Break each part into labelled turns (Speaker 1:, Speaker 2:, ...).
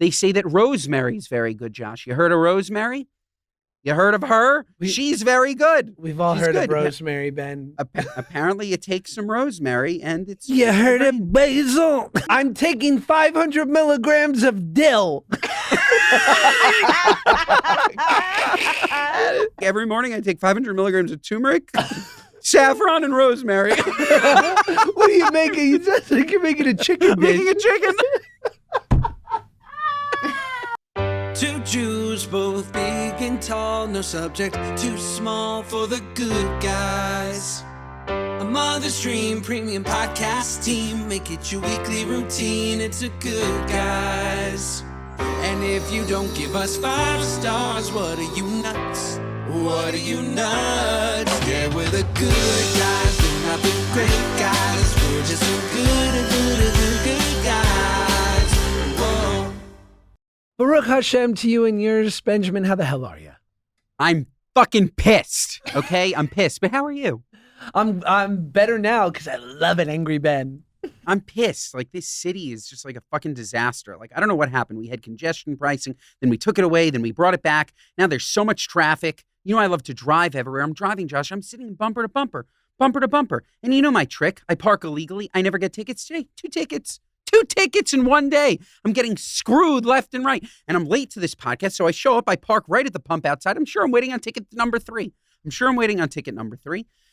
Speaker 1: They say that rosemary's very good, Josh. You heard of rosemary? You heard of her? She's very good.
Speaker 2: We've all heard of rosemary, Ben.
Speaker 1: Apparently, you take some rosemary and it's...
Speaker 2: You heard of basil? I'm taking 500 milligrams of dill.
Speaker 1: Every morning, I take 500 milligrams of turmeric, saffron, and rosemary.
Speaker 2: What are you making? You just like you're making a chicken.
Speaker 1: Making a chicken.
Speaker 3: Two Jews, both big and tall, no subject too small for the good guys. A mother's dream, premium podcast team, make it your weekly routine, it's a Good Guys. And if you don't give us 5 stars, what are you nuts? What are you nuts? Yeah, we're the good guys, we're not the great guys, we're just the good guys. Whoa.
Speaker 2: Baruch Hashem to you and yours, Benjamin. How the hell are you?
Speaker 1: I'm fucking pissed, okay? I'm pissed, but how are you?
Speaker 2: I'm better now because I love it, Angry Ben.
Speaker 1: I'm pissed. Like, this city is just like a fucking disaster. Like, I don't know what happened. We had congestion pricing, then we took it away, then we brought it back. Now there's so much traffic. You know I love to drive everywhere. I'm driving, Josh. I'm sitting bumper to bumper, bumper to bumper. And you know my trick. I park illegally. I never get tickets today. 2 tickets. 2 tickets in one day. I'm getting screwed left and right. And I'm late to this podcast, so I show up. I park right at the pump outside. I'm sure I'm waiting on ticket number 3.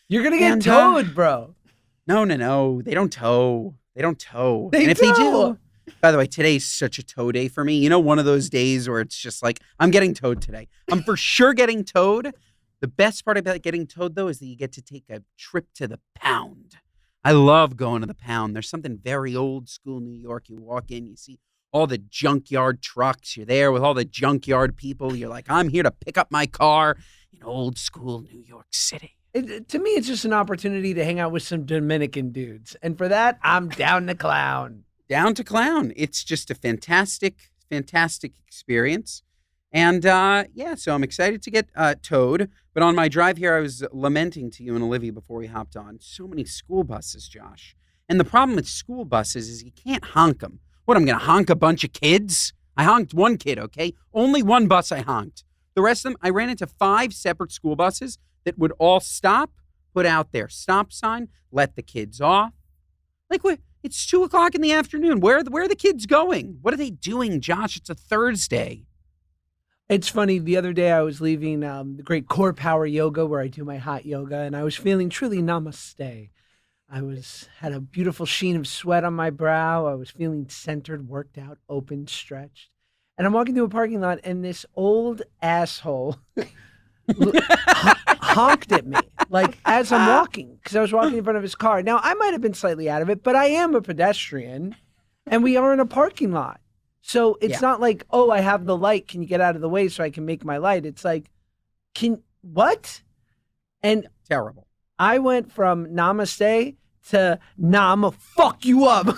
Speaker 1: You're
Speaker 2: going to get towed, bro.
Speaker 1: No. They don't tow.
Speaker 2: If they do...
Speaker 1: By the way, today's such a tow day for me. You know, one of those days where it's just like, I'm getting towed today. I'm for sure getting towed. The best part about getting towed, though, is that you get to take a trip to the pound. I love going to the pound. There's something very old school New York. You walk in, you see all the junkyard trucks. You're there with all the junkyard people. You're like, I'm here to pick up my car in old school New York City.
Speaker 2: To me, it's just an opportunity to hang out with some Dominican dudes. And for that, I'm down to clown.
Speaker 1: Down to clown. It's just a fantastic experience. And so I'm excited to get towed. But on my drive here, I was lamenting to you and Olivia before we hopped on. So many school buses, Josh. And the problem with school buses is you can't honk them. What, I'm going to honk a bunch of kids? I honked one kid, okay? Only one bus I honked. The rest of them, I ran into 5 separate school buses that would all stop, put out their stop sign, let the kids off. Like, it's 2 o'clock in the afternoon. Where are the kids going? What are they doing, Josh? It's a Thursday.
Speaker 2: It's funny. The other day I was leaving the great Core Power Yoga where I do my hot yoga, and I was feeling truly namaste. I had a beautiful sheen of sweat on my brow. I was feeling centered, worked out, open, stretched. And I'm walking through a parking lot, and this old asshole honked at me, like as I'm walking, because I was walking in front of his car. Now, I might have been slightly out of it, but I am a pedestrian, and we are in a parking lot. So it's not like, oh, I have the light. Can you get out of the way so I can make my light? It's like, what? And
Speaker 1: terrible.
Speaker 2: I went from namaste to I'ma fuck you up. I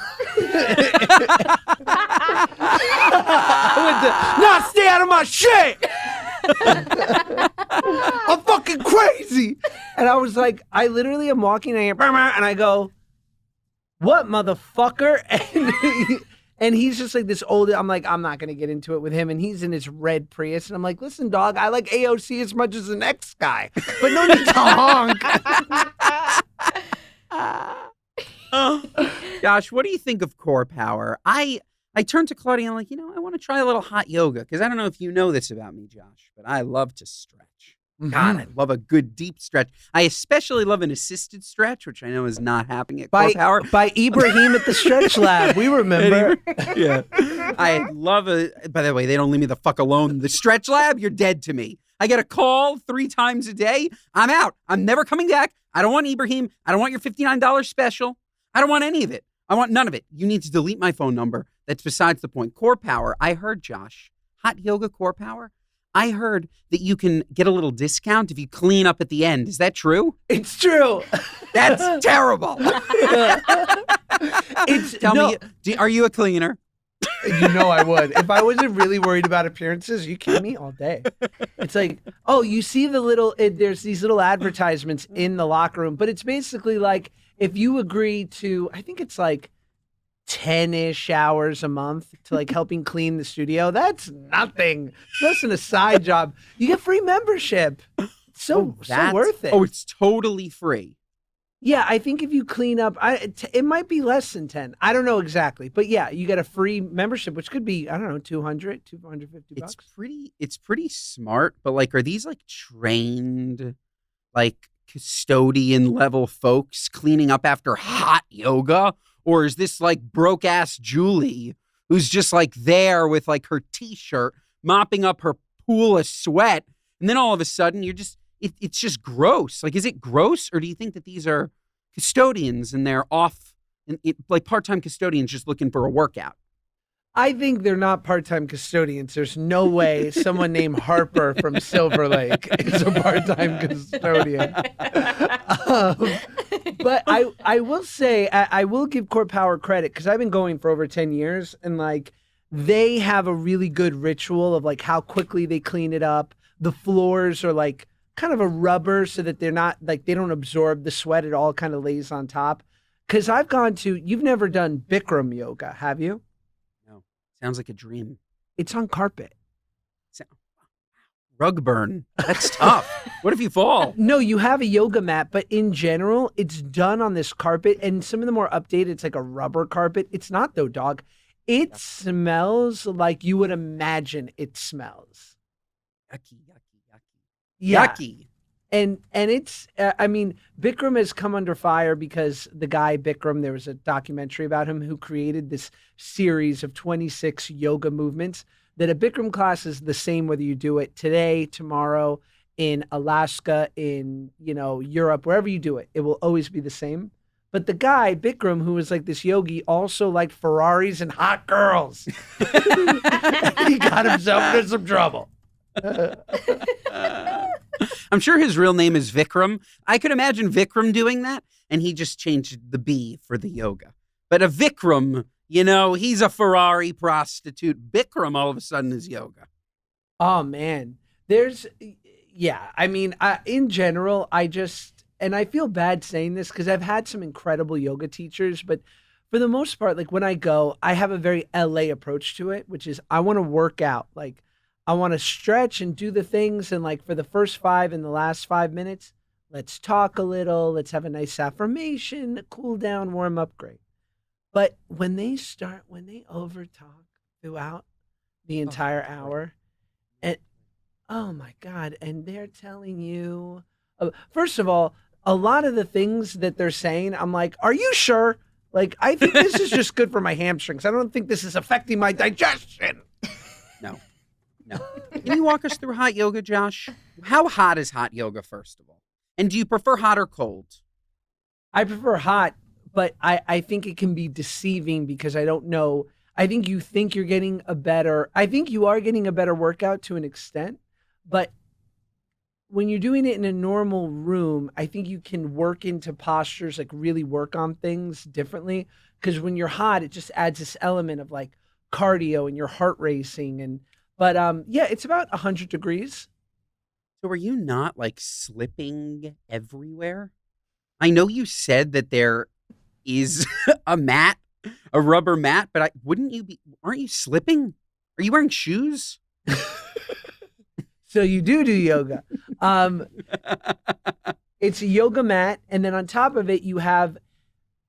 Speaker 2: went to, nah, stay out of my shit. I'm fucking crazy. And I was like, I literally am walking and I go, what, motherfucker? And he's just like this old, I'm like, I'm not going to get into it with him. And he's in his red Prius. And I'm like, listen, dog, I like AOC as much as the next guy, but no need to honk.
Speaker 1: Josh, what do you think of Core Power? I turned to Claudia and I'm like, I want to try a little hot yoga. Because I don't know if you know this about me, Josh, but I love to stretch. God, I love a good deep stretch. I especially love an assisted stretch, which I know is not happening at Core Power.
Speaker 2: By Ibrahim at the Stretch Lab. We remember.
Speaker 1: Yeah. I love it. By the way, they don't leave me the fuck alone. The Stretch Lab, you're dead to me. I get a call 3 times a day. I'm out. I'm never coming back. I don't want Ibrahim. I don't want your $59 special. I don't want any of it. I want none of it. You need to delete my phone number. That's besides the point. Core Power, I heard, Josh, hot yoga Core Power. I heard that you can get a little discount if you clean up at the end. Is that true?
Speaker 2: It's true.
Speaker 1: That's terrible. Tell me, are you a cleaner?
Speaker 2: You know I would. If I wasn't really worried about appearances, you kidding me all day. It's like, oh, you see there's these little advertisements in the locker room, but it's basically like if you agree to, I think it's like 10-ish hours a month to like helping clean the studio. That's nothing. Less than a side job. You get free membership. So worth it.
Speaker 1: Oh, it's totally free.
Speaker 2: Yeah, I think if you clean up, it might be less than 10. I don't know exactly. But yeah, you get a free membership, which could be, I don't know, 200, 250 bucks.
Speaker 1: It's pretty smart, but like, are these like trained, like custodian level folks cleaning up after hot yoga? Or is this like broke ass Julie who's just like there with like her t-shirt mopping up her pool of sweat? And then all of a sudden it's just gross. Like, is it gross? Or do you think that these are custodians and they're off, like part-time custodians just looking for a workout?
Speaker 2: I think they're not part-time custodians. There's no way someone named Harper from Silver Lake is a part-time custodian. But I will say, I will give Core Power credit because I've been going for over 10 years and like they have a really good ritual of like how quickly they clean it up. The floors are like kind of a rubber so that they're not like they don't absorb the sweat. It all kind of lays on top. Because you've never done Bikram yoga, have you?
Speaker 1: No. Sounds like a dream.
Speaker 2: It's on carpet.
Speaker 1: Rug burn. That's tough. What if you fall?
Speaker 2: No, you have a yoga mat, but in general, it's done on this carpet. And some of them are updated. It's like a rubber carpet. It's not though, dog. It smells like you would imagine it smells.
Speaker 1: Yucky.
Speaker 2: Yeah.
Speaker 1: Yucky.
Speaker 2: And it's, I mean, Bikram has come under fire because the guy Bikram, there was a documentary about him who created this series of 26 yoga movements that a Bikram class is the same whether you do it today, tomorrow, in Alaska, in, Europe, wherever you do it, it will always be the same. But the guy, Bikram, who was like this yogi, also liked Ferraris and hot girls. He got himself into some trouble.
Speaker 1: I'm sure his real name is Vikram. I could imagine Vikram doing that, and he just changed the B for the yoga. But a Vikram, he's a Ferrari prostitute. Bikram all of a sudden is yoga.
Speaker 2: Oh, man. In general, and I feel bad saying this because I've had some incredible yoga teachers, but for the most part, like when I go, I have a very LA approach to it, which is I want to work out. Like I want to stretch and do the things. And like for the first 5 and the last 5 minutes, let's talk a little. Let's have a nice affirmation, cool down, warm up, great. But when they overtalk throughout the entire hour, and oh my God, and they're telling you, first of all, a lot of the things that they're saying, I'm like, are you sure? Like, I think this is just good for my hamstrings. I don't think this is affecting my digestion.
Speaker 1: No. Can you walk us through hot yoga, Josh? How hot is hot yoga, first of all? And do you prefer hot or cold?
Speaker 2: I prefer hot, but I think it can be deceiving because I don't know. I think you think you're getting I think you are getting a better workout to an extent, but when you're doing it in a normal room, I think you can work into postures, like really work on things differently. Because when you're hot, it just adds this element of like cardio and your heart racing. But it's about 100 degrees.
Speaker 1: So are you not like slipping everywhere? I know you said that there is a rubber mat, but aren't you slipping? Are you wearing shoes?
Speaker 2: So you do yoga. It's a yoga mat, and then on top of it, you have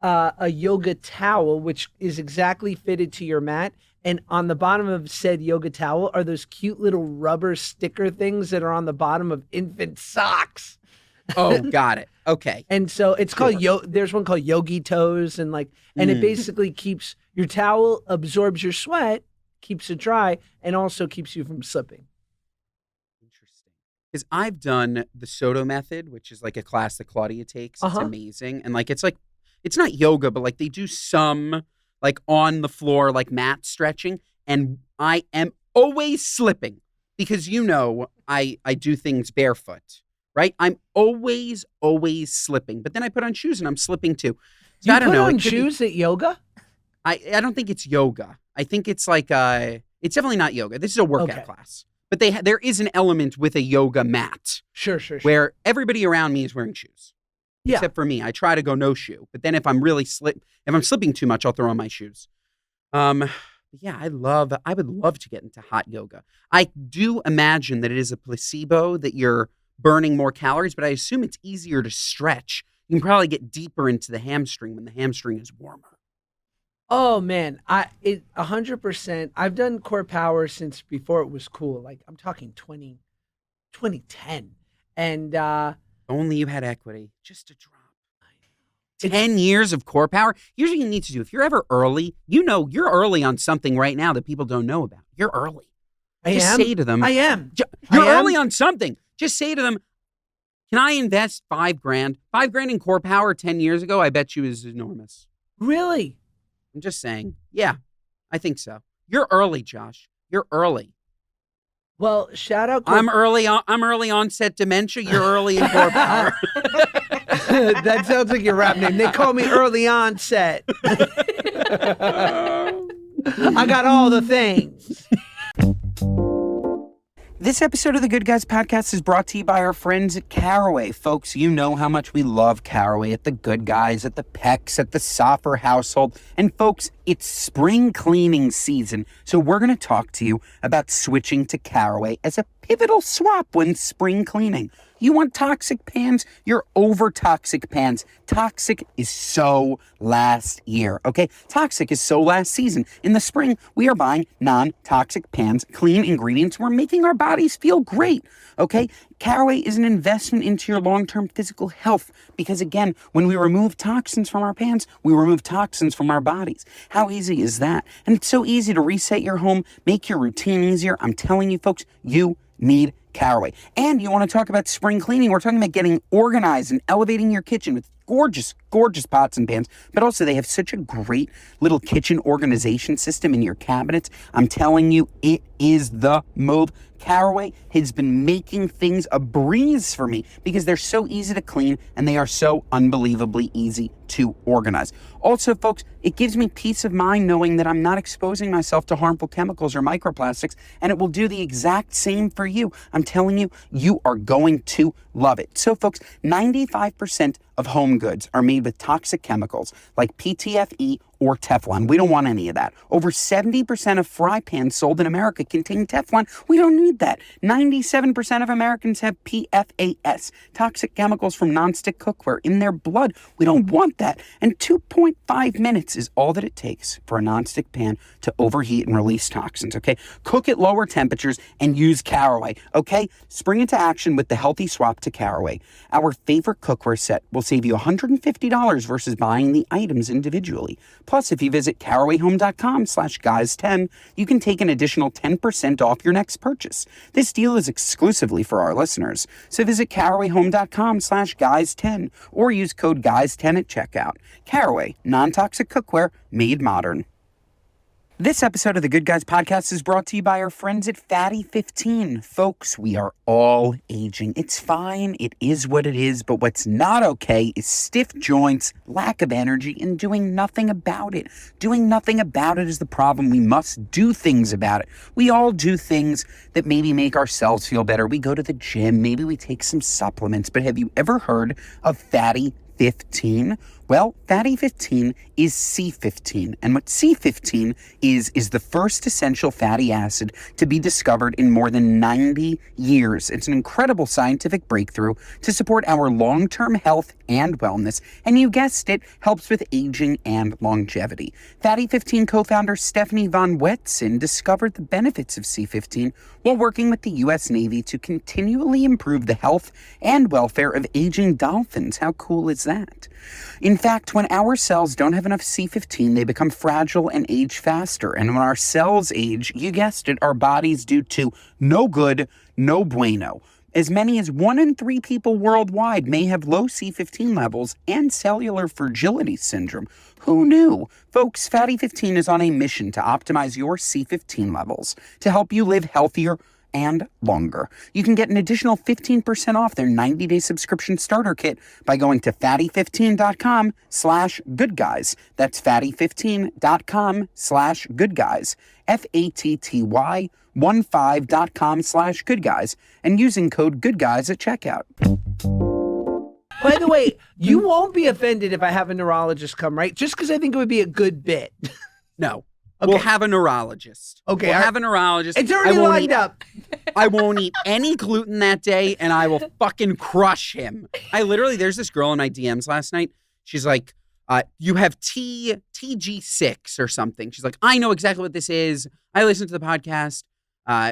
Speaker 2: a yoga towel, which is exactly fitted to your mat. And on the bottom of said yoga towel are those cute little rubber sticker things that are on the bottom of infant socks.
Speaker 1: Oh, got it. Okay.
Speaker 2: And so it's called there's one called Yogi Toes, and it basically keeps your towel absorbs your sweat, keeps it dry, and also keeps you from slipping.
Speaker 1: Because I've done the Soto method, which is like a class that Claudia takes. It's amazing. And it's not yoga, but like they do some like on the floor, like mat stretching. And I am always slipping because, I do things barefoot, right? I'm always slipping. But then I put on shoes and I'm slipping too. So
Speaker 2: You
Speaker 1: I don't
Speaker 2: put
Speaker 1: know.
Speaker 2: on shoes at yoga?
Speaker 1: I don't think it's yoga. I think it's like, it's definitely not yoga. This is a workout class. But there is an element with a yoga mat.
Speaker 2: Sure.
Speaker 1: Where everybody around me is wearing shoes.
Speaker 2: Yeah.
Speaker 1: Except for me. I try to go no shoe. But then if I'm really if I'm slipping too much, I'll throw on my shoes. Yeah, I would love to get into hot yoga. I do imagine that it is a placebo, that you're burning more calories, but I assume it's easier to stretch. You can probably get deeper into the hamstring when the hamstring is warmer.
Speaker 2: Oh man, 100%. I've done core power since before it was cool. Like I'm talking 2010. And
Speaker 1: Only you had equity, just a drop.
Speaker 2: It's-
Speaker 1: 10 years of core power. Here's what you need to do. If you're ever early, you're early on something right now that people don't know about. You're early. Just say to them.
Speaker 2: I am.
Speaker 1: You're early on something. Just say to them, can I invest $5,000? $5,000 in core power 10 years ago, I bet you is enormous.
Speaker 2: Really?
Speaker 1: I'm just saying. Yeah, I think so. You're early, Josh. You're early.
Speaker 2: Well, shout out.
Speaker 1: I'm early onset dementia. You're early in core power.
Speaker 2: That sounds like your rap name. They call me early onset. I got all the things.
Speaker 1: This episode of the Good Guys podcast is brought to you by our friends at Caraway. Folks, you know how much we love Caraway at the Good Guys, at the Pecks, at the Soffer household. And folks, it's spring cleaning season, so we're going to talk to you about switching to Caraway as a pivotal swap when spring cleaning. You want toxic pans? You're over toxic pans. Toxic is so last year, okay? Toxic is so last season. In the spring, we are buying non-toxic pans, clean ingredients. We're making our bodies feel great, okay? Caraway is an investment into your long-term physical health because, again, when we remove toxins from our pans, we remove toxins from our bodies. How easy is that? And it's so easy to reset your home, make your routine easier. I'm telling you, folks, you need Caraway. And you want to talk about spring cleaning, we're talking about getting organized and elevating your kitchen with gorgeous, gorgeous pots and pans, but also they have such a great little kitchen organization system in your cabinets. I'm telling you, it is the move. Caraway has been making things a breeze for me because they're so easy to clean and they are so unbelievably easy to organize. Also, folks, it gives me peace of mind knowing that I'm not exposing myself to harmful chemicals or microplastics, and it will do the exact same for you. I'm telling you, you are going to love it. So, folks, 95% of home goods are made with toxic chemicals like PTFE or Teflon. We don't want any of that. Over 70% of fry pans sold in America contain Teflon. We don't need that. 97% of Americans have PFAS, toxic chemicals from nonstick cookware, in their blood. We don't want that. And 2.5 minutes is all that it takes for a nonstick pan to overheat and release toxins, okay? Cook at lower temperatures and use Caraway, okay? Spring into action with the healthy swap to Caraway. Our favorite cookware set will save you $150 versus buying the items individually. Plus, if you visit carawayhome.com/guys10, you can take an additional 10% off your next purchase. This deal is exclusively for our listeners. So visit carawayhome.com/guys10 or use code guys10 at checkout. Caraway, non-toxic cookware made modern. This episode of the Good Guys podcast is brought to you by our friends at Fatty 15. Folks, we are all aging. It's fine. It is what it is. But what's not okay is stiff joints, lack of energy, and doing nothing about it. Doing nothing about it is the problem. We must do things about it. We all do things that maybe make ourselves feel better. We go to the gym. Maybe we take some supplements. But have you ever heard of Fatty 15? Well, Fatty 15 is C15. And what C15 is the first essential fatty acid to be discovered in more than 90 years. It's an incredible scientific breakthrough to support our long-term health and wellness. And you guessed it, helps with aging and longevity. Fatty 15 co-founder Stephanie von Wetzen discovered the benefits of C15 while working with the U.S. Navy to continually improve the health and welfare of aging dolphins. How cool is that? In fact, when our cells don't have enough C15, they become fragile and age faster. And when our cells age, you guessed it, our bodies do too. No good, no bueno. As many as 1 in 3 people worldwide may have low C15 levels and cellular fragility syndrome. Who knew? Folks, Fatty 15 is on a mission to optimize your C15 levels to help you live healthier and longer. You can get an additional 15% off their 90-day subscription starter kit by going to fatty15.com/goodguys. That's fatty15.com/goodguys. fatty15.com/goodguys and using code goodguys at checkout.
Speaker 2: By the way, you won't be offended if I have a neurologist come, right? Just because I think it would be a good bit.
Speaker 1: No. We'll have a neurologist.
Speaker 2: Okay,
Speaker 1: we'll have a neurologist.
Speaker 2: It's already lined up.
Speaker 1: I won't eat any gluten that day, and I will fucking crush him. There's this girl in my DMs last night. She's like, you have TG6 or something. She's like, I know exactly what this is. I listen to the podcast.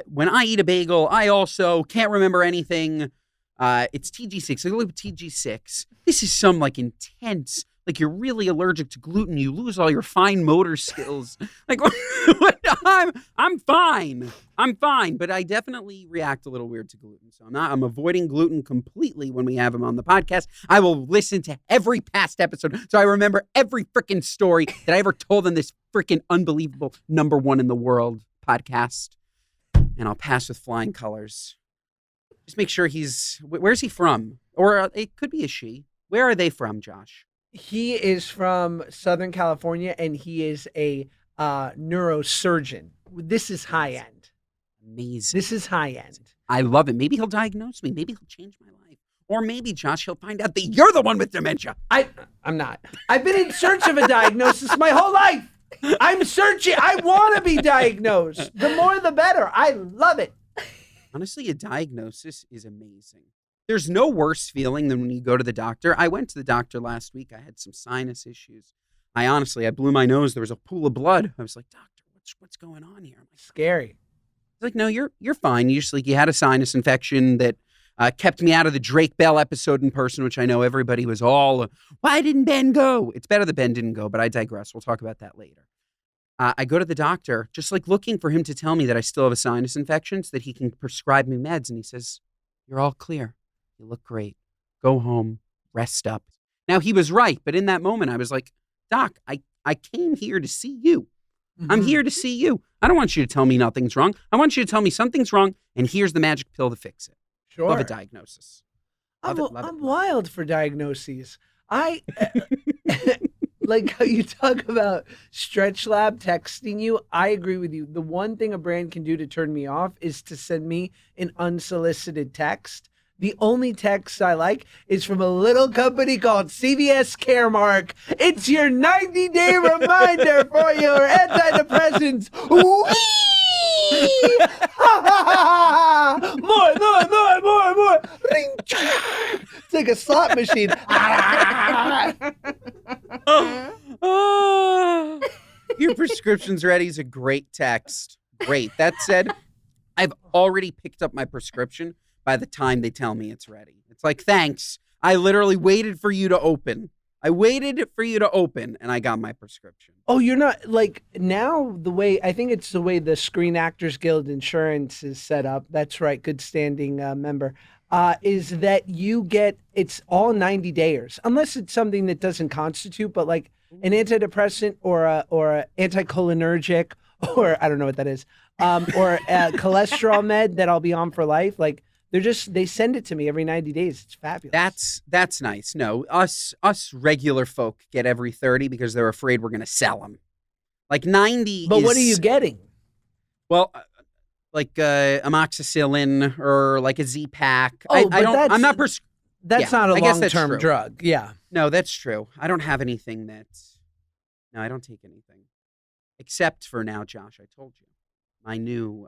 Speaker 1: When I eat a bagel, I also can't remember anything. It's TG6. I look at TG6. This is some like intense, like you're really allergic to gluten. You lose all your fine motor skills. Like, I'm fine. I'm fine. But I definitely react a little weird to gluten. So I'm avoiding gluten completely when we have him on the podcast. I will listen to every past episode so I remember every freaking story that I ever told in this freaking unbelievable #1 in the world podcast. And I'll pass with flying colors. Just make sure where's he from? Or it could be a she. Where are they from, Josh?
Speaker 2: He is from Southern California, and he is a neurosurgeon. This is high end.
Speaker 1: Amazing.
Speaker 2: This is high end.
Speaker 1: I love it. Maybe he'll diagnose me. Maybe he'll change my life. Or maybe, Josh, he'll find out that you're the one with dementia.
Speaker 2: I'm not. I've been in search of a diagnosis my whole life. I'm searching. I want to be diagnosed. The more, the better. I love it.
Speaker 1: Honestly, a diagnosis is amazing. There's no worse feeling than when you go to the doctor. I went to the doctor last week. I had some sinus issues. I blew my nose. There was a pool of blood. I was like, doctor, what's going on here? I'm like,
Speaker 2: scary.
Speaker 1: He's like, no, you're fine. You had a sinus infection that kept me out of the Drake Bell episode in person, which I know everybody was all, why didn't Ben go? It's better that Ben didn't go, but I digress. We'll talk about that later. I go to the doctor, just like looking for him to tell me that I still have a sinus infection so that he can prescribe me meds. And he says, you're all clear. You look great. Go home. Rest up. Now, he was right. But in that moment, I was like, Doc, I came here to see you. Mm-hmm. I'm here to see you. I don't want you to tell me nothing's wrong. I want you to tell me something's wrong, and here's the magic pill to fix it.
Speaker 2: Sure.
Speaker 1: Love a diagnosis.
Speaker 2: I'm wild for diagnoses. Like how you talk about Stretch Lab texting you. I agree with you. The one thing a brand can do to turn me off is to send me an unsolicited text. The only text I like is from a little company called CVS Caremark. It's your 90-day reminder for your antidepressants. Whee! More. Ring. It's like a slot machine.
Speaker 1: Oh, your prescription's ready is a great text. Great. That said, I've already picked up my prescription by the time they tell me it's ready. It's like, thanks. I literally waited for you to open. And I got my prescription.
Speaker 2: Oh, you're not like now I think it's the way the Screen Actors Guild insurance is set up. That's right. Good standing member. Is that you get, it's all 90 days, unless it's something that doesn't constitute, but like an antidepressant or a anticholinergic, or I don't know what that is, or a cholesterol med that I'll be on for life. Like they send it to me every 90 days. It's fabulous.
Speaker 1: That's nice. No, us regular folk get every 30 because they're afraid we're going to sell them. Like 90.
Speaker 2: But what are you getting?
Speaker 1: Well, like amoxicillin or like a Z-Pack.
Speaker 2: That's not a long-term
Speaker 1: true.
Speaker 2: drug. Yeah.
Speaker 1: No, that's true. I don't have anything I don't take anything. Except for now, Josh, I told you. My new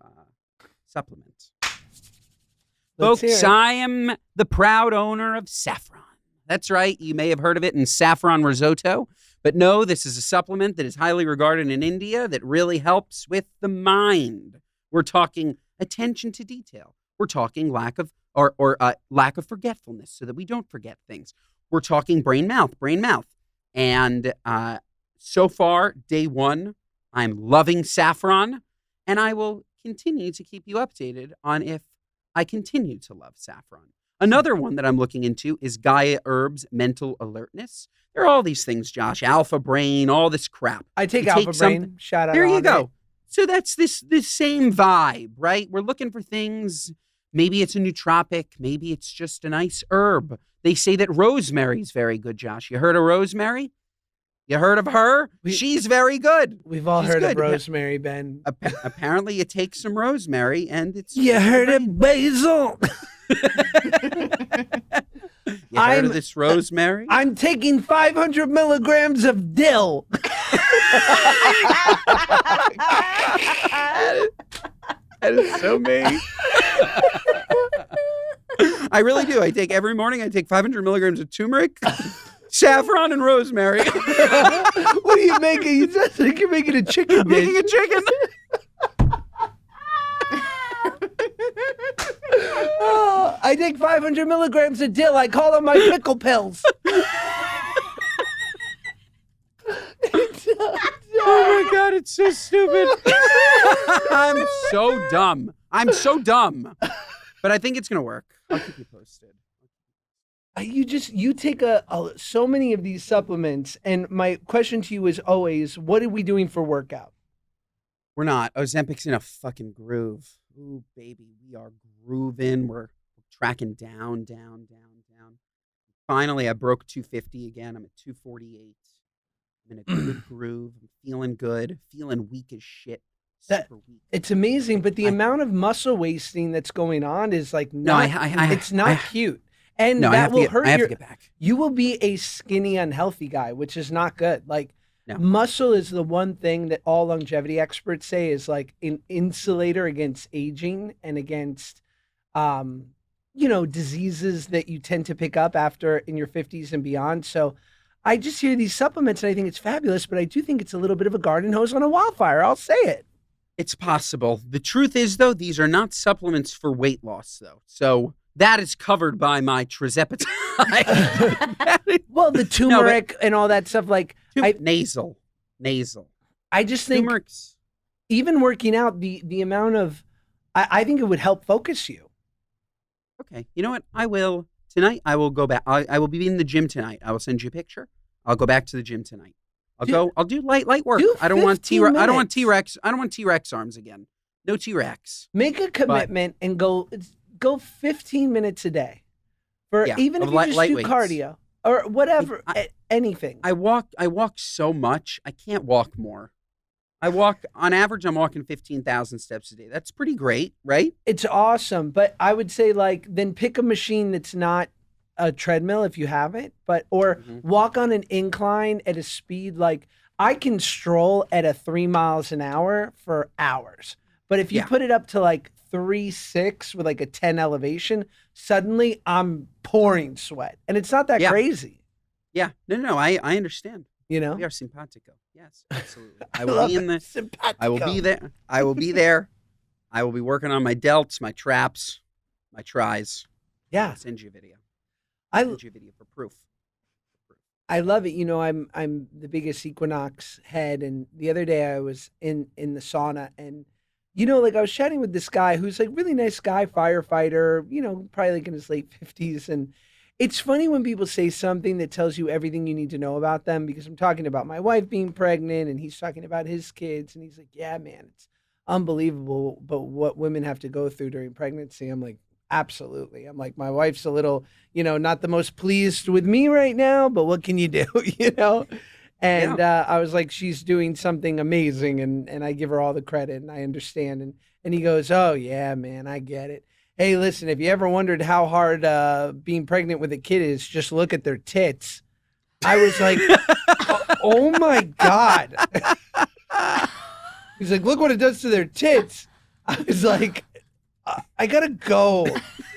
Speaker 1: supplement. Folks, I am the proud owner of Saffron. That's right. You may have heard of it in saffron risotto. But no, this is a supplement that is highly regarded in India that really helps with the mind. We're talking attention to detail. We're talking lack of forgetfulness so that we don't forget things. We're talking brain mouth. And so far, day one, I'm loving Saffron, and I will continue to keep you updated on if I continue to love Saffron. Another one that I'm looking into is Gaia Herbs Mental Alertness. There are all these things, Josh, Alpha Brain, all this crap.
Speaker 2: I take Alpha Brain. Shout out.
Speaker 1: There you go. So that's this same vibe, right? We're looking for things. Maybe it's a nootropic. Maybe it's just a nice herb. They say that rosemary's very good, Josh. You heard of rosemary? You heard of her? She's very good.
Speaker 2: We've all heard of rosemary, Ben.
Speaker 1: Apparently, you take some rosemary and it's...
Speaker 2: You heard of basil?
Speaker 1: You heard of this rosemary?
Speaker 2: I'm taking 500 milligrams of dill.
Speaker 1: That is so me. I really do. Every morning I take 500 milligrams of turmeric, saffron, and rosemary.
Speaker 2: What are you making? You just like you're making a chicken dish.
Speaker 1: Making a chicken.
Speaker 2: Oh, I take 500 milligrams of dill. I call them my pickle pills.
Speaker 1: Oh my God, it's so stupid. I'm so dumb. But I think it's going to work. I'll keep you posted.
Speaker 2: You take so many of these supplements, and my question to you is always, what are we doing for workout?
Speaker 1: We're not. Ozempic's in a fucking groove. Ooh, baby, we are grooving. We're tracking down. Finally, I broke 250 again. I'm at 248. I'm in a good groove. I'm feeling good. Feeling weak as shit. Super weak.
Speaker 2: It's amazing, but the amount of muscle wasting that's going on is like it's not cute. And that will hurt
Speaker 1: I have to get back.
Speaker 2: You will be a skinny, unhealthy guy, which is not good. Like
Speaker 1: No.
Speaker 2: muscle is the one thing that all longevity experts say is like an insulator against aging and against, diseases that you tend to pick up after in your 50s and beyond. So I just hear these supplements and I think it's fabulous, but I do think it's a little bit of a garden hose on a wildfire. I'll say it.
Speaker 1: It's possible. The truth is, though, these are not supplements for weight loss, though. So that is covered by my trizepatide.
Speaker 2: Well, the turmeric and all that stuff, like
Speaker 1: nasal.
Speaker 2: I just think
Speaker 1: Turmeric's...
Speaker 2: even working out, the amount of, I think it would help focus you.
Speaker 1: Okay, you know what? Tonight I will go back. I will be in the gym tonight. I will send you a picture. I'll go back to the gym tonight. I'll do light work. I don't want T-Rex arms again. No T-Rex.
Speaker 2: Make a commitment and go 15 minutes a day. Even if you just do cardio or whatever, anything.
Speaker 1: I walk so much. I can't walk more. On average, I'm walking 15,000 steps a day. That's pretty great, right?
Speaker 2: It's awesome. But I would say then pick a machine that's not a treadmill if you have it, or walk on an incline at a speed. Like I can stroll at a 3 miles an hour for hours. But if you put it up to like 3.6 with like a 10 elevation, suddenly I'm pouring sweat. And it's not that crazy.
Speaker 1: Yeah. No, I understand.
Speaker 2: You know?
Speaker 1: We are simpatico. Yes, absolutely. I will be in the
Speaker 2: simpatico.
Speaker 1: I will be there. I will be working on my delts, my traps, my tries.
Speaker 2: Yeah.
Speaker 1: I'll send you a video. Send you a video for proof.
Speaker 2: I love it. I'm the biggest Equinox head, and the other day I was in the sauna, and I was chatting with this guy who's like really nice guy, firefighter, probably like in his late 50s, and it's funny when people say something that tells you everything you need to know about them, because I'm talking about my wife being pregnant and he's talking about his kids, and he's like, yeah, man, it's unbelievable, but what women have to go through during pregnancy. I'm like, absolutely. I'm like, my wife's a little, not the most pleased with me right now, but what can you do, And I was like, she's doing something amazing, and I give her all the credit, and I understand. And he goes, oh, yeah, man, I get it. Hey, listen, if you ever wondered how hard being pregnant with a kid is, just look at their tits. I was like, oh my God. He's like, look what it does to their tits. I was like, I gotta go.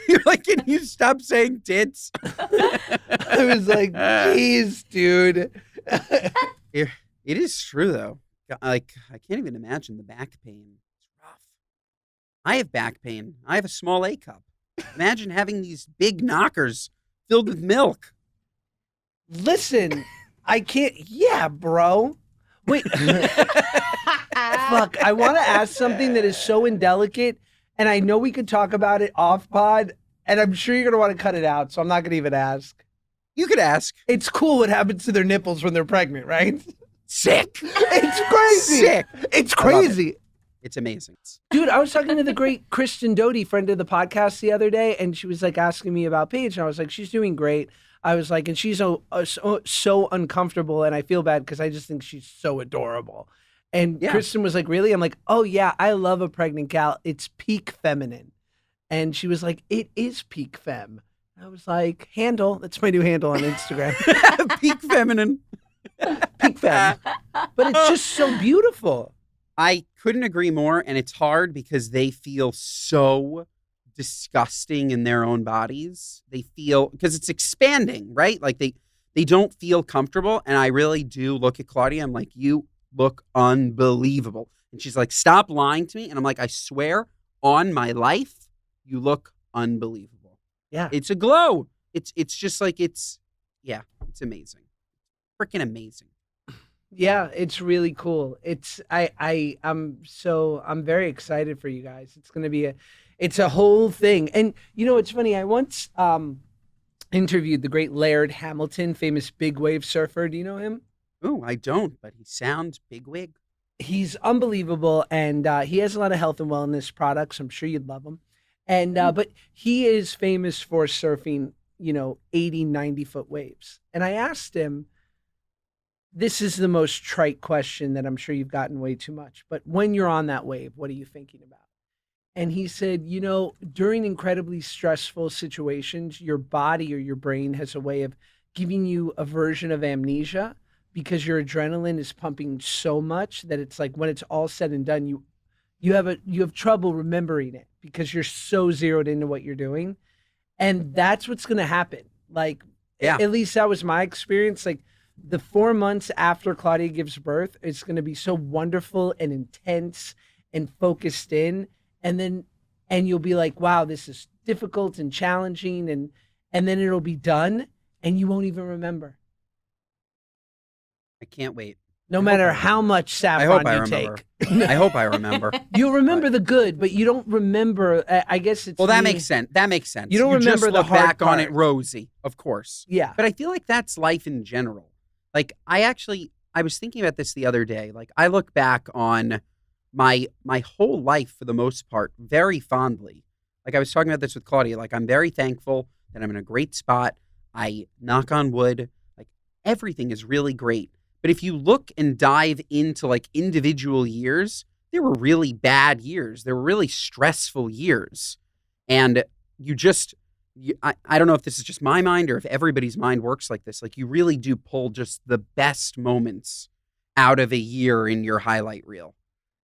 Speaker 1: You're like, can you stop saying tits?
Speaker 2: I was like, geez, dude.
Speaker 1: It is true, though. Like, I can't even imagine the back pain. It's rough. I have back pain. I have a small A cup. Imagine having these big knockers filled with milk.
Speaker 2: Listen, I can't. Yeah, bro. Wait. Fuck. I want to ask something that is so indelicate, and I know we could talk about it off pod, and I'm sure you're going to want to cut it out, so I'm not going to even ask.
Speaker 1: You could ask.
Speaker 2: It's cool what happens to their nipples when they're pregnant, right?
Speaker 1: Sick.
Speaker 2: It's crazy.
Speaker 1: Sick.
Speaker 2: It's crazy.
Speaker 1: It's amazing.
Speaker 2: Dude, I was talking to the great Kristen Doty, friend of the podcast, the other day, and she was like asking me about Paige, and I was like, she's doing great. I was like, and she's so uncomfortable, and I feel bad because I just think she's so adorable. And Kristen was like, really? I'm like, oh yeah, I love a pregnant gal. It's peak feminine. And she was like, it is peak femme. I was like, handle. That's my new handle on Instagram.
Speaker 1: Peak feminine.
Speaker 2: Peak femme. But it's just so beautiful.
Speaker 1: I couldn't agree more. And it's hard because they feel so disgusting in their own bodies. They feel, because it's expanding, right? Like they don't feel comfortable. And I really do look at Claudia. I'm like, you look unbelievable. And she's like, stop lying to me. And I'm like, I swear on my life, you look unbelievable.
Speaker 2: Yeah.
Speaker 1: It's a glow. It's just like, it's amazing. Freaking amazing.
Speaker 2: Yeah, it's really cool. I'm very excited for you guys. It's going to be it's a whole thing. And you know, it's funny. I once interviewed the great Laird Hamilton, famous big wave surfer. Do you know him?
Speaker 1: Oh, I don't, but he sounds bigwig.
Speaker 2: He's unbelievable, and he has a lot of health and wellness products. I'm sure you'd love him. And but he is famous for surfing, 80, 90-foot waves. And I asked him, this is the most trite question that I'm sure you've gotten way too much, but when you're on that wave, what are you thinking about? And he said, during incredibly stressful situations, your body or your brain has a way of giving you a version of amnesia because your adrenaline is pumping so much that it's like when it's all said and done, you have trouble remembering it because you're so zeroed into what you're doing. And that's what's going to happen. Like, at least that was my experience. Like, the 4 months after Claudia gives birth, it's going to be so wonderful and intense and focused in. And you'll be like, wow, this is difficult and challenging. And then it'll be done and you won't even remember.
Speaker 1: I can't wait.
Speaker 2: No matter how much saffron you take.
Speaker 1: I hope I remember.
Speaker 2: You'll remember the good, but you don't remember. I guess it's.
Speaker 1: Well, that makes sense. That makes sense.
Speaker 2: You don't remember
Speaker 1: just
Speaker 2: the
Speaker 1: look
Speaker 2: hard
Speaker 1: back
Speaker 2: part.
Speaker 1: on it rosy, of course.
Speaker 2: Yeah.
Speaker 1: But I feel like that's life in general. Like I was thinking about this the other day. Like I look back on my whole life for the most part very fondly. Like I was talking about this with Claudia. Like I'm very thankful that I'm in a great spot. I knock on wood. Like everything is really great. But if you look and dive into like individual years, there were really bad years. There were really stressful years. And I don't know if this is just my mind or if everybody's mind works like this. Like you really do pull just the best moments out of a year in your highlight reel.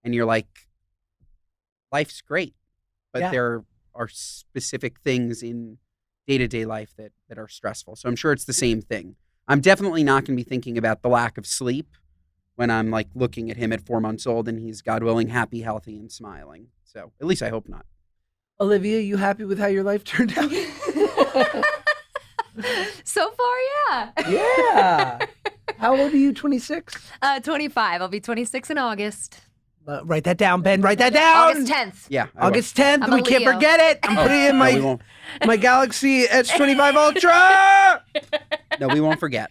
Speaker 1: And you're like, life's great. But there are specific things in day-to-day life that are stressful. So I'm sure it's the same thing. I'm definitely not going to be thinking about the lack of sleep when I'm like looking at him at 4 months old and he's, God willing, happy, healthy, and smiling. So at least I hope not.
Speaker 2: Olivia, you happy with how your life turned out?
Speaker 4: So far, yeah.
Speaker 2: Yeah. How old are you, 26?
Speaker 4: 25. I'll be 26 in August.
Speaker 2: Write that down, Ben. Write that down.
Speaker 4: August 10th.
Speaker 1: Yeah.
Speaker 2: August 10th.
Speaker 4: I'm
Speaker 2: We
Speaker 4: a
Speaker 2: can't
Speaker 4: Leo.
Speaker 2: forget it. I'm putting it in my Galaxy S25 Ultra.
Speaker 1: No, we won't forget.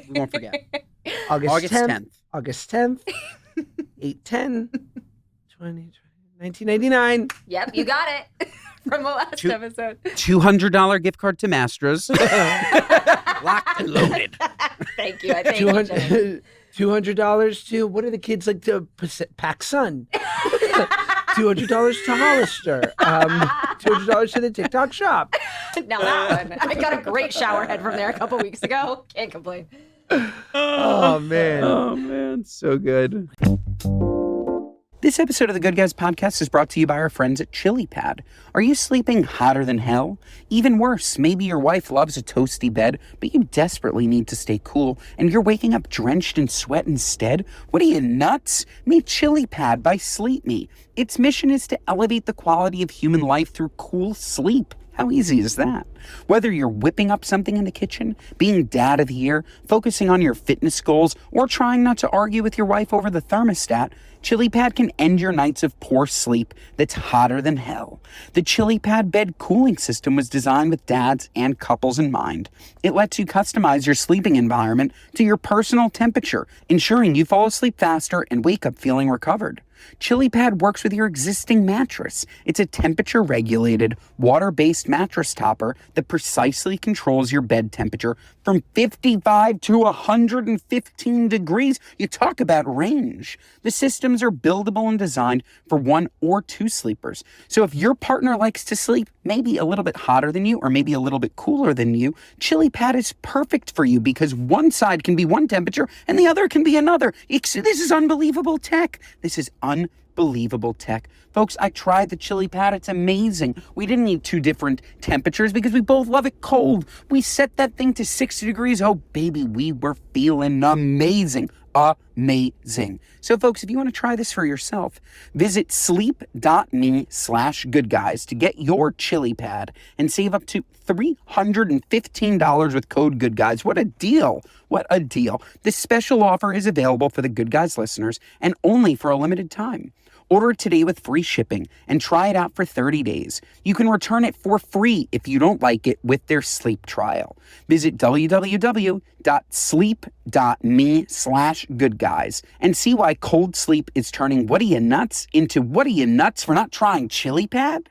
Speaker 1: We won't forget.
Speaker 2: August 10th.
Speaker 1: 10th.
Speaker 2: August 10th. 8/10. 1999.
Speaker 4: Yep, you got it from the last episode.
Speaker 1: $200 gift card to Mastra's. Locked and loaded.
Speaker 4: Thank you. I thank you, Jenny.
Speaker 2: $200 to, what are the kids like to Pack Sun? $200 to Hollister. $200 to the TikTok shop.
Speaker 4: Now that one. I got a great shower head from there a couple weeks ago. Can't complain.
Speaker 2: Oh, man.
Speaker 1: Oh, man. So good. This episode of the Good Guys podcast is brought to you by our friends at Chili Pad. Are you sleeping hotter than hell? Even worse, maybe your wife loves a toasty bed, but you desperately need to stay cool, and you're waking up drenched in sweat instead? What are you, nuts? Meet Chili Pad by Sleep Me. Its mission is to elevate the quality of human life through cool sleep. How easy is that? Whether you're whipping up something in the kitchen, being dad of the year, focusing on your fitness goals, or trying not to argue with your wife over the thermostat, Chili Pad can end your nights of poor sleep that's hotter than hell. The Chili Pad bed cooling system was designed with dads and couples in mind. It lets you customize your sleeping environment to your personal temperature, ensuring you fall asleep faster and wake up feeling recovered. Chili Pad works with your existing mattress. It's a temperature-regulated, water-based mattress topper that precisely controls your bed temperature
Speaker 5: from 55 to 115 degrees. You talk about range. The systems are buildable and designed for 1 or 2 sleepers. So if your partner likes to sleep maybe a little bit hotter than you or maybe a little bit cooler than you, ChiliPad is perfect for you because one side can be one temperature and the other can be another. This is unbelievable tech. This is unbelievable tech. Folks, I tried the ChiliPad. It's amazing. We didn't need 2 different temperatures because we both love it cold. We set that thing to 60 degrees. Oh, baby, we were feeling amazing. Amazing. So, folks, if you want to try this for yourself, visit sleep.me/goodguys to get your ChiliPad and save up to $315 with code GoodGuys. What a deal. What a deal. This special offer is available for the Good Guys listeners and only for a limited time. Order it today with free shipping and try it out for 30 days. You can return it for free if you don't like it with their sleep trial. Visit www.sleep.me/goodguys and see why cold sleep is turning what are you nuts into what are you nuts for not trying ChiliPad?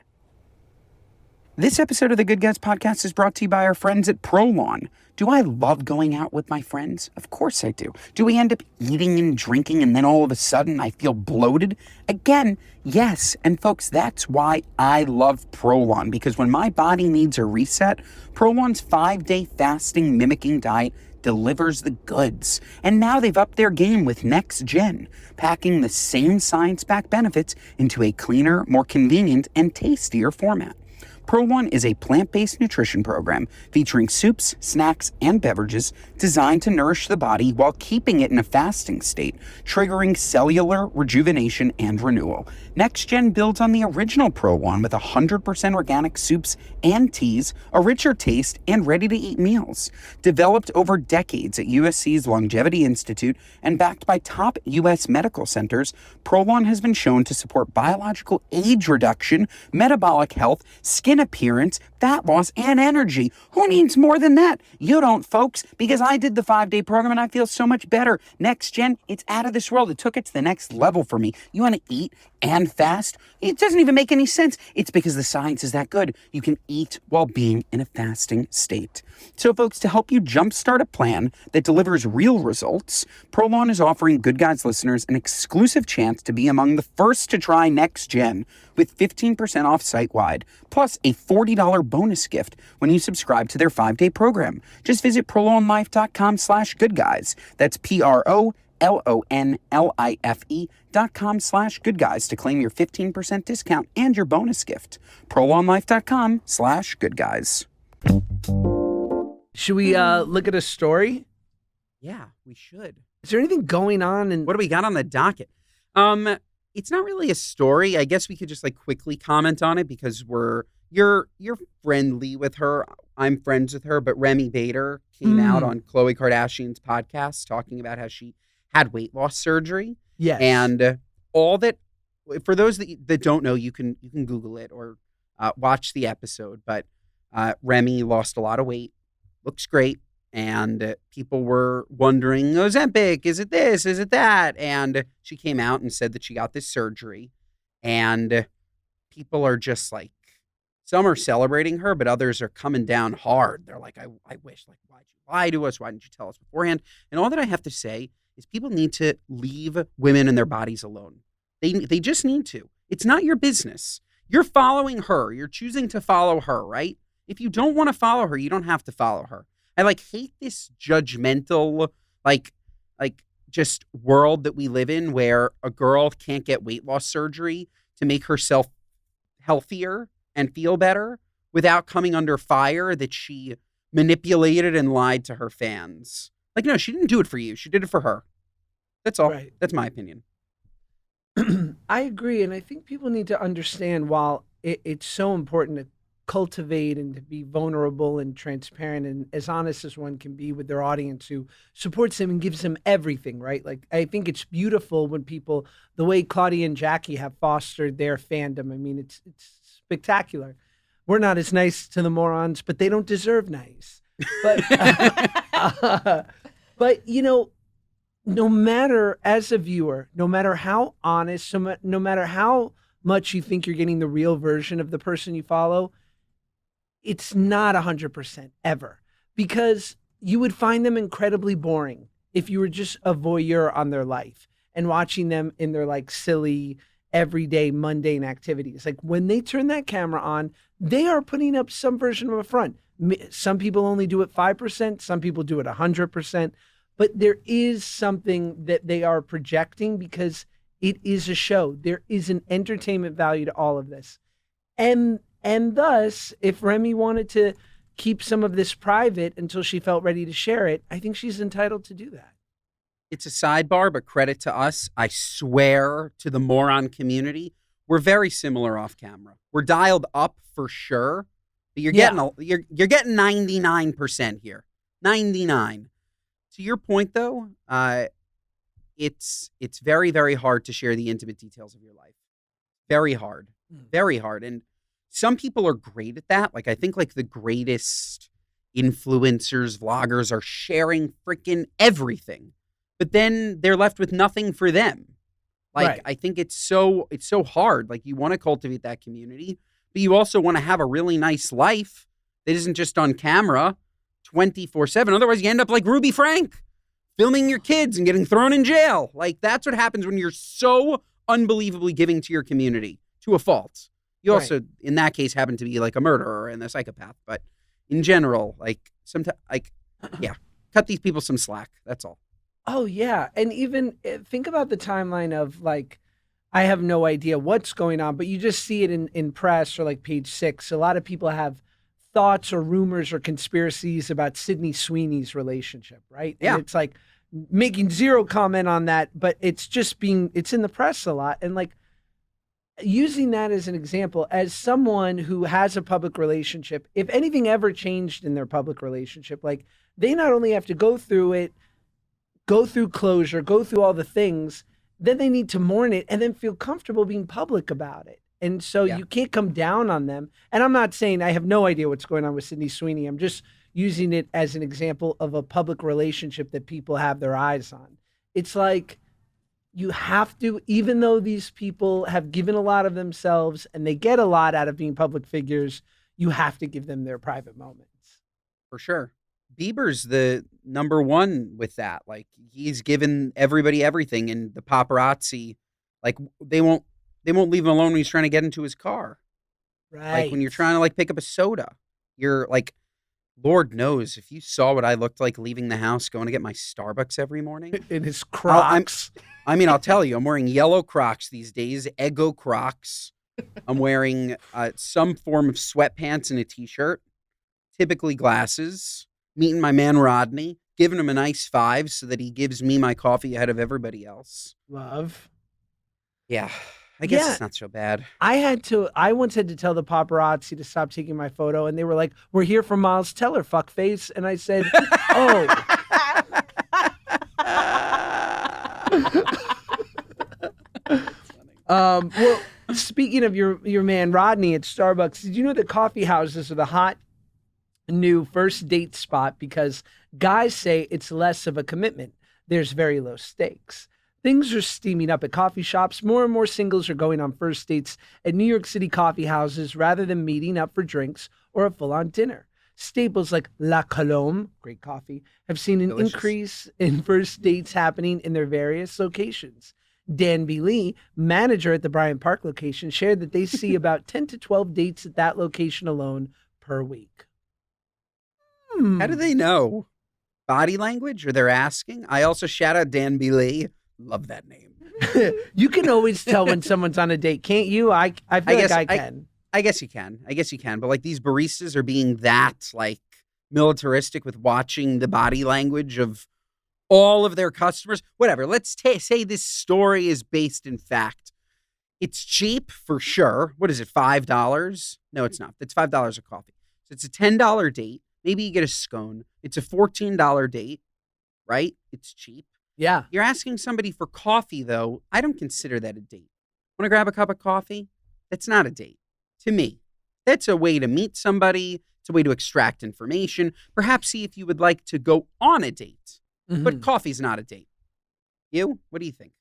Speaker 5: This episode of the Good Guys podcast is brought to you by our friends at Prolon. Do I love going out with my friends? Of course I do. Do we end up eating and drinking and then all of a sudden I feel bloated? Again, yes. And folks, that's why I love Prolon, because when my body needs a reset, Prolon's 5-day fasting mimicking diet delivers the goods. And now they've upped their game with Next Gen, packing the same science-backed benefits into a cleaner, more convenient, and tastier format. Pro1 is a plant-based nutrition program featuring soups, snacks, and beverages designed to nourish the body while keeping it in a fasting state, triggering cellular rejuvenation and renewal. NextGen builds on the original Pro1 with 100% organic soups and teas, a richer taste, and ready-to-eat meals. Developed over decades at USC's Longevity Institute and backed by top U.S. medical centers, Pro1 has been shown to support biological age reduction, metabolic health, skin appearance, fat loss, and energy. Who needs more than that? You don't, folks, because I did the 5-day program and I feel so much better. Next Gen, it's out of this world. It took it to the next level for me. You want to eat and fast? It doesn't even make any sense. It's because the science is that good. You can eat while being in a fasting state. So, folks, to help you jumpstart a plan that delivers real results, Prolon is offering Good Guys listeners an exclusive chance to be among the first to try Next Gen with 15% off site-wide, plus a $40 bonus gift when you subscribe to their 5-day program. Just visit prolonlife.com/goodguys. That's PROLONLIFE.com/goodguys to claim your 15% discount and your bonus gift. prolonlife.com/goodguys.
Speaker 2: Should we look at a story?
Speaker 1: Yeah, we should.
Speaker 2: Is there anything going on? And
Speaker 1: What do we got on the docket? It's not really a story. I guess we could just quickly comment on it because you're friendly with her. I'm friends with her, but Remy Bader came out on Khloe Kardashian's podcast talking about how she had weight loss surgery.
Speaker 2: Yes.
Speaker 1: And all that, for those that don't know, you can Google it or watch the episode. But Remy lost a lot of weight, looks great, and people were wondering, Ozempic, is it this, is it that? And she came out and said that she got this surgery, and people are just some are celebrating her, but others are coming down hard. They're like, I wish, why'd you lie to us? Why didn't you tell us beforehand? And all that I have to say is people need to leave women and their bodies alone. They just need to. It's not your business. You're following her. You're choosing to follow her, right? If you don't want to follow her, you don't have to follow her. I hate this judgmental, just world that we live in where a girl can't get weight loss surgery to make herself healthier and feel better without coming under fire that she manipulated and lied to her fans. No, she didn't do it for you. She did it for her. That's all.
Speaker 2: Right.
Speaker 1: That's my opinion.
Speaker 2: I agree. And I think people need to understand while it's so important to cultivate and to be vulnerable and transparent and as honest as one can be with their audience who supports them and gives them everything, right? I think it's beautiful when people, the way Claudia and Jackie have fostered their fandom. I mean, it's spectacular. We're not as nice to the morons, but they don't deserve nice. But, but no matter, as a viewer, no matter how honest, no matter how much you think you're getting the real version of the person you follow, it's not 100% ever. Because you would find them incredibly boring if you were just a voyeur on their life and watching them in their like silly, everyday, mundane activities. Like when they turn that camera on, they are putting up some version of a front. Some people only do it 5%, some people do it 100%, but there is something that they are projecting because it is a show. There is an entertainment value to all of this. And thus, if Remy wanted to keep some of this private until she felt ready to share it, I think she's entitled to do that.
Speaker 1: It's a sidebar, but credit to us. I swear to the moron community, we're very similar off camera. We're dialed up for sure, but you're getting you're getting 99% here. 99. To your point though, it's very, very hard to share the intimate details of your life. Very hard. Very hard. And some people are great at that. Like I think like the greatest influencers, vloggers are sharing freaking everything. But then they're left with nothing for them. Like,
Speaker 2: Right.
Speaker 1: I think it's so hard. Like, you want to cultivate that community, but you also want to have a really nice life that isn't just on camera 24/7. Otherwise, you end up like Ruby Frank, filming your kids and getting thrown in jail. Like, that's what happens when you're so unbelievably giving to your community to a fault. You also, in that case, happen to be like a murderer and a psychopath. But in general, like, sometimes, like, yeah, cut these people some slack. That's all.
Speaker 2: Oh, yeah. And even think about the timeline of like, I have no idea what's going on, but you just see it in press or like Page 6. A lot of people have thoughts or rumors or conspiracies about Sydney Sweeney's relationship, right?
Speaker 1: Yeah.
Speaker 2: And it's like making zero comment on that, but it's just it's in the press a lot. And like using that as an example, as someone who has a public relationship, if anything ever changed in their public relationship, like they not only have to go through it, go through closure, go through all the things, then they need to mourn it and then feel comfortable being public about it. And so you can't come down on them. And I'm not saying I have no idea what's going on with Sydney Sweeney. I'm just using it as an example of a public relationship that people have their eyes on. It's like you have to, even though these people have given a lot of themselves and they get a lot out of being public figures, you have to give them their private moments.
Speaker 1: For sure. Bieber's the number one with that. Like he's given everybody everything, and the paparazzi, like they won't leave him alone when he's trying to get into his car.
Speaker 2: Right.
Speaker 1: Like when you're trying to like pick up a soda, you're like, Lord knows if you saw what I looked like leaving the house going to get my Starbucks every morning.
Speaker 2: In his Crocs.
Speaker 1: I'll tell you, I'm wearing yellow Crocs these days, Eggo Crocs. I'm wearing some form of sweatpants and a t-shirt, typically glasses. Meeting my man Rodney, giving him a nice 5 so that he gives me my coffee ahead of everybody else.
Speaker 2: Love.
Speaker 1: Yeah, I guess it's not so bad.
Speaker 2: I once had to tell the paparazzi to stop taking my photo, and they were like, "We're here for Miles Teller, fuckface." And I said, "Oh." Well, speaking of your man Rodney at Starbucks, did you know that coffee houses are the hot new first date spot because guys say it's less of a commitment? There's very low stakes. Things are steaming up at coffee shops. More and more singles are going on first dates at New York City coffee houses rather than meeting up for drinks or a full-on dinner. Staples like La Colombe, great coffee, have seen an increase in first dates happening in their various locations. Dan B. Lee, manager at the Bryant Park location, shared that they see about 10 to 12 dates at that location alone per week.
Speaker 1: How do they know? Body language? Or they're asking? I also shout out Dan B. Lee. Love that name.
Speaker 2: You can always tell when someone's on a date, can't you? I feel like I can.
Speaker 1: I guess you can. But like these baristas are being that like militaristic with watching the body language of all of their customers. Whatever. Let's say this story is based in fact. It's cheap for sure. What is it? $5? No, it's not. It's $5 a coffee. So it's a $10 date. Maybe you get a scone. It's a $14 date, right? It's cheap.
Speaker 2: Yeah.
Speaker 1: You're asking somebody for coffee, though. I don't consider that a date. Want to grab a cup of coffee? That's not a date. To me, that's a way to meet somebody. It's a way to extract information. Perhaps see if you would like to go on a date. But coffee's not a date. You? What do you think?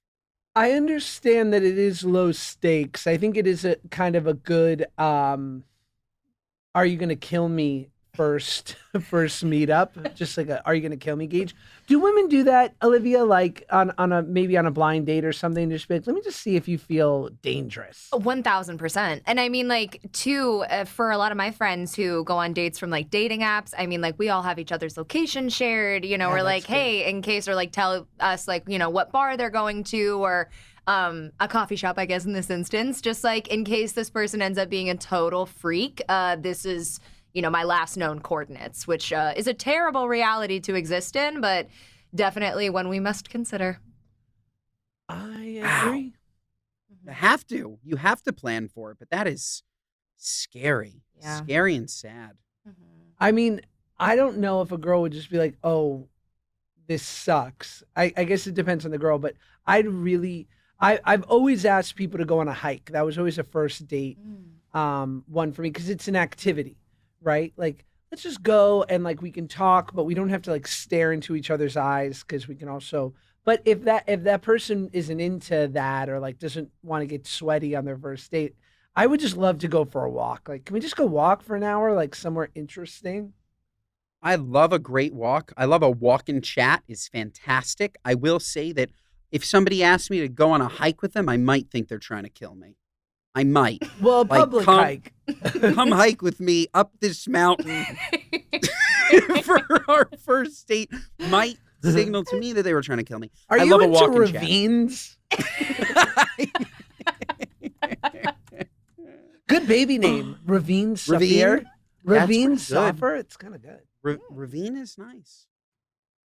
Speaker 2: I understand that it is low stakes. I think it is a kind of a good, are you going to kill me first meetup, just like a "Are you gonna kill me?" gauge. Do women do that, Olivia? Like on a maybe on a blind date or something? Just be like, let me just see if you feel dangerous.
Speaker 4: 1000%. And I mean, like, too, for a lot of my friends who go on dates from like dating apps, I mean, like, we all have each other's location shared. You know, we're like, hey, in case, or like tell us like, you know, what bar they're going to, or a coffee shop, I guess, in this instance, just like in case this person ends up being a total freak. This is, you know, my last known coordinates, which is a terrible reality to exist in, but definitely one we must consider.
Speaker 2: I agree.
Speaker 1: You have to plan for it, but that is scary.
Speaker 4: Yeah.
Speaker 1: Scary and sad.
Speaker 2: I mean, I don't know if a girl would just be like, "Oh, this sucks." I guess it depends on the girl, but I've always asked people to go on a hike. That was always a first date one for me, because it's an activity, right? Like, let's just go and like we can talk, but we don't have to like stare into each other's eyes, because we can also. But if that person isn't into that, or like doesn't want to get sweaty on their first date, I would just love to go for a walk. Like, can we just go walk for an hour, like somewhere interesting?
Speaker 1: I love a great walk. I love a walk and chat is fantastic. I will say that if somebody asked me to go on a hike with them, I might think they're trying to kill me. I might.
Speaker 2: Well, a public hike.
Speaker 1: Come hike with me up this mountain for our first date might signal to me that they were trying to kill me.
Speaker 2: Are
Speaker 1: I
Speaker 2: you
Speaker 1: love a
Speaker 2: into
Speaker 1: walk and
Speaker 2: ravines? Good baby name, Ravine Safir. Ravine
Speaker 1: That's pretty good.
Speaker 2: Safir. It's kind of good.
Speaker 1: Ravine is nice.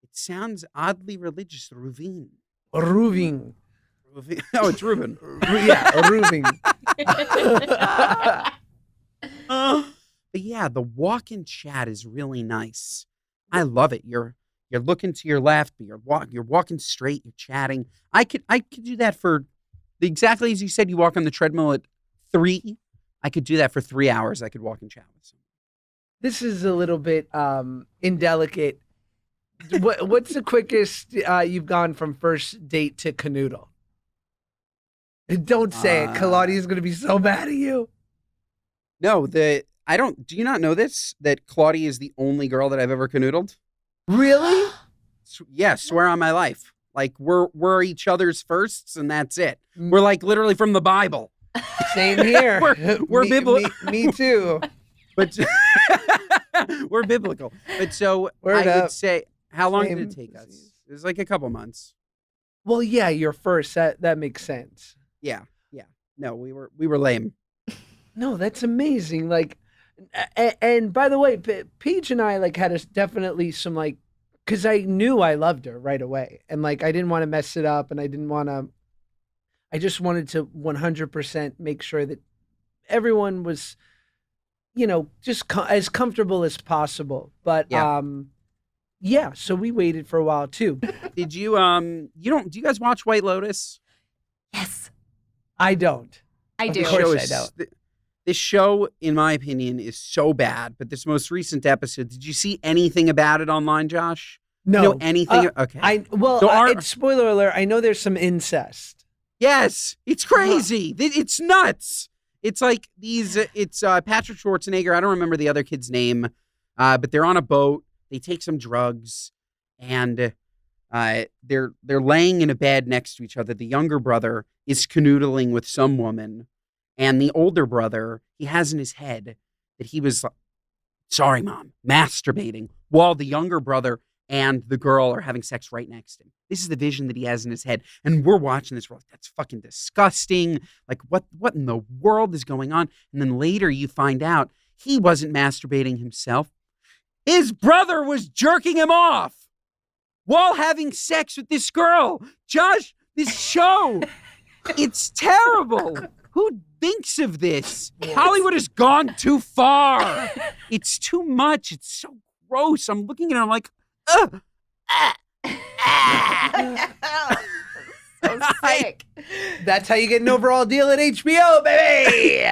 Speaker 1: It sounds oddly religious. Ravine.
Speaker 2: Ravine.
Speaker 1: Oh, it's Reuben.
Speaker 2: Yeah, Ravine.
Speaker 1: But yeah, the walk and chat is really nice. I love it. You're looking to your left, but you're walking straight. You're chatting. I could do that for exactly as you said. You walk on the treadmill at 3. I could do that for 3 hours. I could walk and chat with someone.
Speaker 2: This is a little bit indelicate. What's the quickest you've gone from first date to canoodle? Don't say it. Claudia's going to be so mad at you.
Speaker 1: No, do you not know this? That Claudia is the only girl that I've ever canoodled?
Speaker 2: Really?
Speaker 1: Yeah, swear on my life. Like, we're each other's firsts, and that's it. We're like literally from the Bible.
Speaker 2: Same here.
Speaker 1: we're biblical.
Speaker 2: Me too.
Speaker 1: But we're biblical. But so
Speaker 2: Word
Speaker 1: I
Speaker 2: up.
Speaker 1: would say, how long did
Speaker 2: Same
Speaker 1: it take us? It was like a couple months.
Speaker 2: Well, yeah, you're first. That makes sense.
Speaker 1: Yeah. No, we were lame.
Speaker 2: No, that's amazing. Like, and by the way, Paige and I like had definitely some like, because I knew I loved her right away, and like I didn't want to mess it up, and I just wanted to 100% make sure that everyone was, you know, just as comfortable as possible. But yeah, so we waited for a while too.
Speaker 1: Did you do you guys watch White Lotus?
Speaker 4: Yes,
Speaker 2: I don't.
Speaker 4: I do.
Speaker 2: Of course I don't.
Speaker 1: This show, in my opinion, is so bad. But this most recent episode, did you see anything about it online, Josh?
Speaker 2: No.
Speaker 1: You know anything? Okay.
Speaker 2: It's spoiler alert. I know there's some incest.
Speaker 1: Yes, it's crazy. It's nuts. It's like it's Patrick Schwarzenegger. I don't remember the other kid's name, but they're on a boat. They take some drugs, and they're laying in a bed next to each other. The younger brother is canoodling with some woman, and the older brother, he has in his head that he was, sorry, Mom, masturbating, while the younger brother and the girl are having sex right next to him. This is the vision that he has in his head. And we're watching this. We're like, that's fucking disgusting. Like, what in the world is going on? And then later you find out he wasn't masturbating himself. His brother was jerking him off while having sex with this girl. Josh, this show, it's terrible. Who thinks of this? Hollywood has gone too far. It's too much. It's so gross. I'm looking at it. I'm like, ugh.
Speaker 4: So sick.
Speaker 2: That's how you get an overall deal at HBO, baby.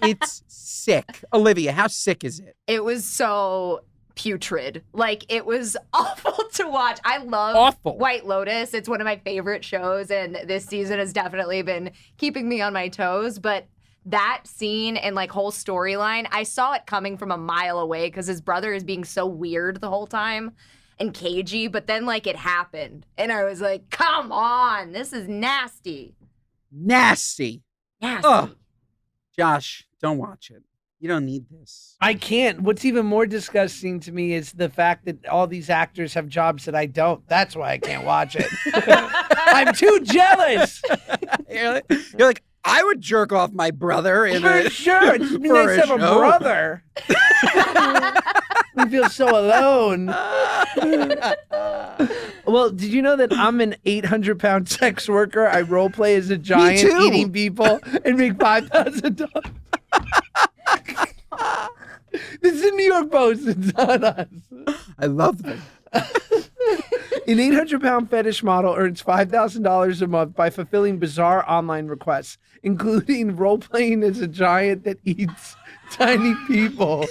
Speaker 1: It's sick. Olivia, how sick is it?
Speaker 4: It was so putrid. Like, it was awful to watch. I love
Speaker 1: Awful.
Speaker 4: White Lotus. It's one of my favorite shows, and this season has definitely been keeping me on my toes. But that scene and like whole storyline, I saw it coming from a mile away because his brother is being so weird the whole time and cagey, but then like it happened and I was like, come on, this is nasty.
Speaker 1: Nasty.
Speaker 4: Nasty.
Speaker 1: Josh, don't watch it. You don't need this.
Speaker 2: I can't. What's even more disgusting to me is the fact that all these actors have jobs that I don't. That's why I can't watch it. I'm too jealous.
Speaker 1: You're like, I would jerk off my brother in
Speaker 2: For sure. It's nice to have a brother. We feel so alone. Well, did you know that I'm an 800-pound sex worker? I role play as a giant eating people and make $5,000. This is a New York Post. It's on us.
Speaker 1: I love them.
Speaker 2: An 800-pound fetish model earns $5,000 a month by fulfilling bizarre online requests, including role-playing as a giant that eats tiny people.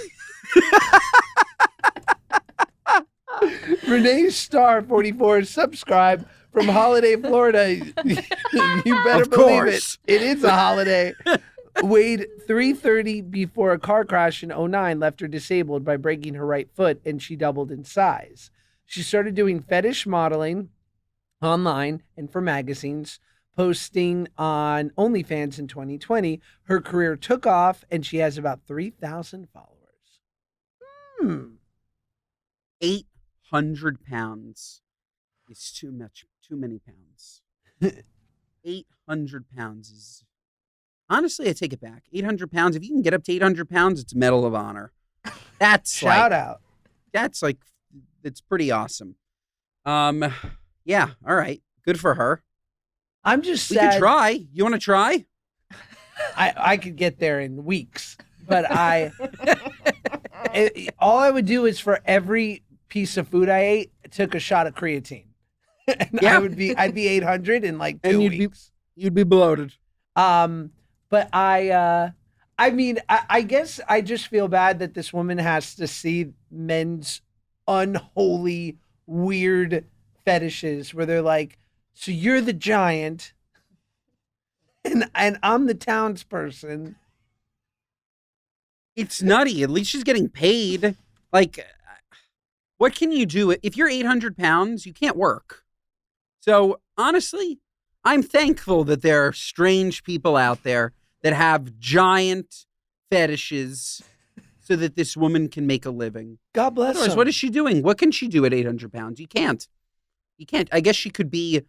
Speaker 2: Renee Star, 44, subscribe from Holiday, Florida. You better believe it. It is a holiday. Weighed 330 before a car crash in 2009 left her disabled by breaking her right foot, and she doubled in size. She started doing fetish modeling online and for magazines, posting on OnlyFans in 2020. Her career took off, and she has about 3,000 followers.
Speaker 1: 800 pounds is too many pounds. 800 pounds is... Honestly, I take it back. 800 pounds. If you can get up to 800 pounds, it's a Medal of Honor. That's
Speaker 2: Shout out.
Speaker 1: That's like, it's pretty awesome. Yeah. All right. Good for her.
Speaker 2: I'm just
Speaker 1: We
Speaker 2: sad.
Speaker 1: could try. You want to try?
Speaker 2: I could get there in weeks, but all I would do is for every piece of food I ate, I took a shot of creatine. And
Speaker 1: Yeah.
Speaker 2: I'd be 800 in like 2 weeks.
Speaker 1: You'd be bloated.
Speaker 2: But I mean, I guess I just feel bad that this woman has to see men's unholy, weird fetishes where they're like, so you're the giant and I'm the townsperson.
Speaker 1: It's nutty. At least she's getting paid. Like, what can you do? If you're 800 pounds, you can't work. So honestly, I'm thankful that there are strange people out there that have giant fetishes so that this woman can make a living.
Speaker 2: God bless
Speaker 1: Otherwise,
Speaker 2: her.
Speaker 1: what is she doing? What can she do at 800 pounds? You can't. I guess she could be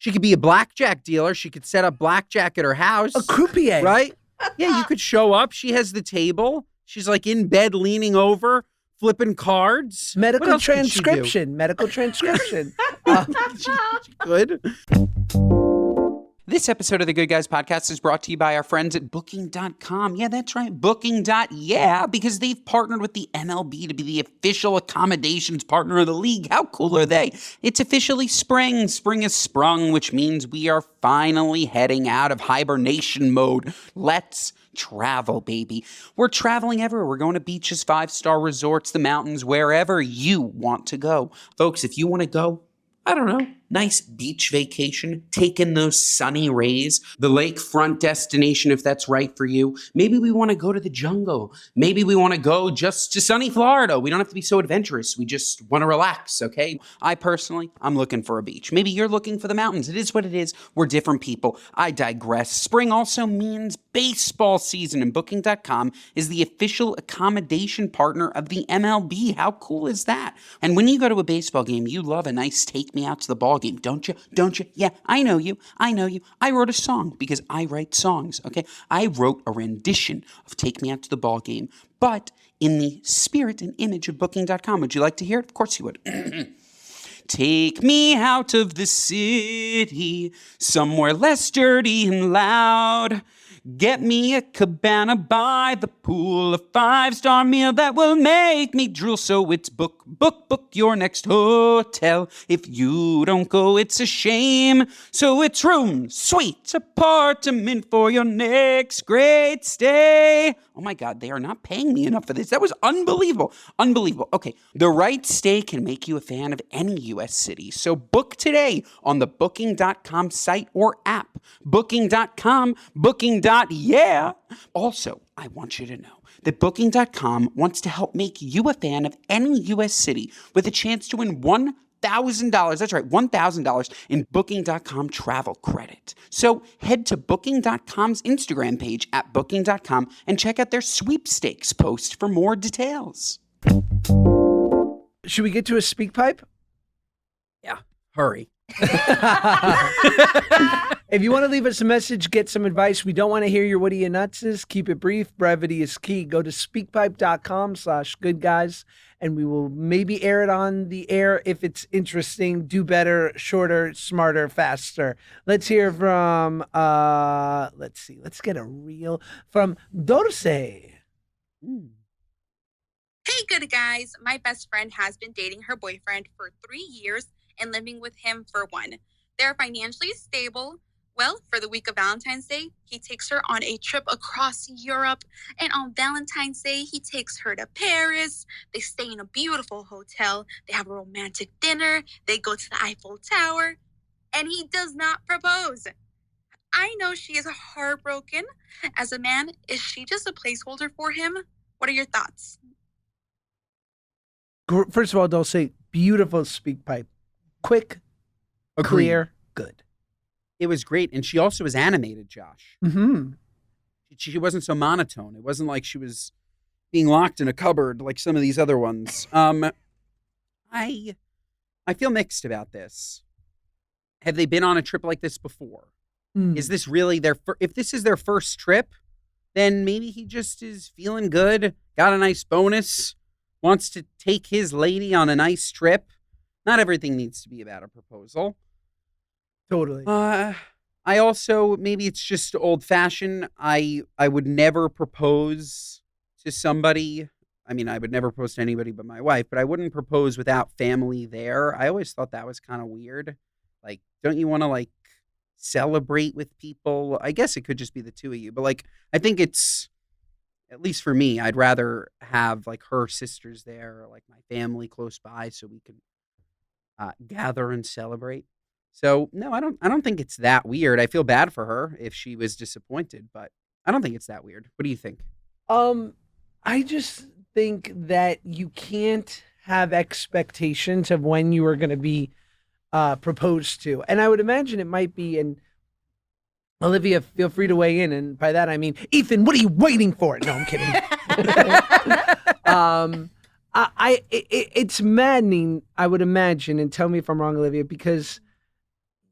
Speaker 1: a blackjack dealer. She could set up blackjack at her house.
Speaker 2: A croupier.
Speaker 1: Right? Yeah, you could show up. She has the table. She's like in bed, leaning over, flipping cards. What
Speaker 2: Medical
Speaker 1: else could she do?
Speaker 2: transcription. Medical transcription.
Speaker 1: She could.
Speaker 5: This episode of the Good Guys Podcast is brought to you by our friends at Booking.com. Yeah, that's right, Booking.yeah, because they've partnered with the MLB to be the official accommodations partner of the league. How cool are they? It's officially spring. Spring is sprung, which means we are finally heading out of hibernation mode. Let's travel, baby. We're traveling everywhere. We're going to beaches, 5-star resorts, the mountains, wherever you want to go. Folks, if you want to go, I don't know, nice beach vacation, take in those sunny rays, the lakefront destination if that's right for you. Maybe we want to go to the jungle. Maybe we want to go just to sunny Florida. We don't have to be so adventurous. We just want to relax, okay? I'm looking for a beach. Maybe you're looking for the mountains. It is what it is. We're different people. I digress. Spring also means baseball season, and Booking.com is the official accommodation partner of the MLB. How cool is that? And when you go to a baseball game, you love a nice take me out to the ball game, don't you? Don't you? Yeah, I know you. I wrote a song because I write songs, okay? I wrote a rendition of Take Me Out to the Ball Game, but in the spirit and image of Booking.com. Would you like to hear it? Of course you would. Take me out of the city, somewhere less dirty and loud. Get me a cabana by the pool, a 5-star meal that will make me drool. So it's book your next hotel. If you don't go, it's a shame. So it's room, suite, apartment for your next great stay. Oh Oh my God, they are not paying me enough for this. That was unbelievable. Unbelievable. Okay, the right stay can make you a fan of any U.S. city. So book today on the Booking.com site or app. Booking.com, Booking.yeah. Also, I want you to know that Booking.com wants to help make you a fan of any U.S. city with a chance to win $1,000. That's right, $1,000 in Booking.com travel credit. So head to Booking.com's Instagram page at Booking.com and check out their sweepstakes post for more details.
Speaker 2: Should we get to a speak pipe?
Speaker 1: Yeah, hurry.
Speaker 2: If you want to leave us a message, get some advice. We don't want to hear your what are you nutses. Keep it brief. Brevity is key. Go to speakpipe.com/goodguys and we will maybe air it on the air if it's interesting. Do better, shorter, smarter, faster. Let's hear from, let's get a reel from Dulce.
Speaker 6: Hey, good guys. My best friend has been dating her boyfriend for 3 years and living with him for 1. They're financially stable. Well, for the week of Valentine's Day, he takes her on a trip across Europe. And on Valentine's Day, he takes her to Paris. They stay in a beautiful hotel. They have a romantic dinner. They go to the Eiffel Tower. And he does not propose. I know she is heartbroken. As a man, is she just a placeholder for him? What are your thoughts?
Speaker 2: First of all, Dulce, beautiful speak pipe. Quick,
Speaker 1: Agreed.
Speaker 2: clear, good.
Speaker 1: It was great. And she also was animated, Josh.
Speaker 2: Mm-hmm.
Speaker 1: She wasn't so monotone. It wasn't like she was being locked in a cupboard like some of these other ones. I feel mixed about this. Have they been on a trip like this before? Is this really if this is their first trip, then maybe he just is feeling good, got a nice bonus, wants to take his lady on a nice trip. Not everything needs to be about a proposal.
Speaker 2: Totally.
Speaker 1: I also, maybe it's just old fashioned. I would never propose to somebody. I mean, I would never propose to anybody but my wife, but I wouldn't propose without family there. I always thought that was kind of weird. Like, don't you want to like celebrate with people? I guess it could just be the two of you, but like, I think it's, at least for me, I'd rather have like her sisters there or like my family close by so we can gather and celebrate. So no, I don't think it's that weird. I feel bad for her if she was disappointed, but I don't think it's that weird. What do you think?
Speaker 2: I just think that you can't have expectations of when you are going to be proposed to. And I would imagine it might be, and Olivia, feel free to weigh in. And by that, I mean, Ethan, what are you waiting for? No, I'm kidding. It's maddening, I would imagine, and tell me if I'm wrong, Olivia, because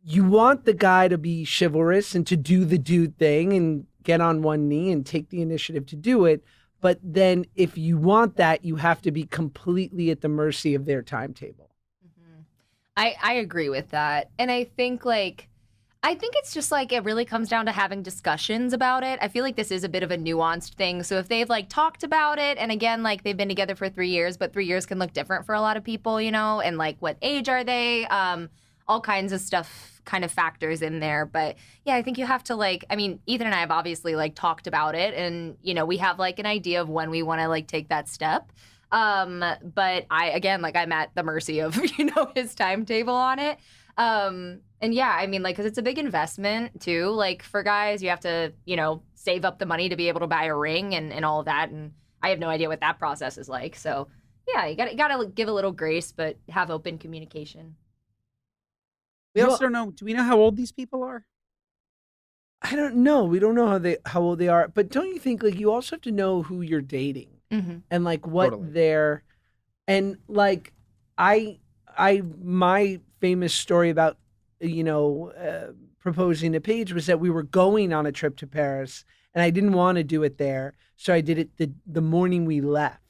Speaker 2: you want the guy to be chivalrous and to do the dude thing and get on one knee and take the initiative to do it. But then if you want that, you have to be completely at the mercy of their timetable.
Speaker 4: Mm-hmm. I agree with that. And I think it's just like it really comes down to having discussions about it. I feel like this is a bit of a nuanced thing. So if they've like talked about it, and again, like they've been together for 3 years, but 3 years can look different for a lot of people, you know, and like what age are they? All kinds of stuff kind of factors in there. But yeah, I think you have to like, I mean, Ethan and I have obviously like talked about it, and, you know, we have like an idea of when we want to like take that step. But I'm at the mercy of, you know, his timetable on it. And yeah, I mean, like, because it's a big investment too. Like for guys, you have to, you know, save up the money to be able to buy a ring and all of that. And I have no idea what that process is like. So yeah, you gotta give a little grace, but have open communication.
Speaker 1: We also don't know. Do we know how old these people are?
Speaker 2: I don't know. We don't know how old they are. But don't you think like you also have to know who you're dating and like what they're, and like my famous story about, you know, proposing to Paige was that we were going on a trip to Paris and I didn't want to do it there. So I did it the morning we left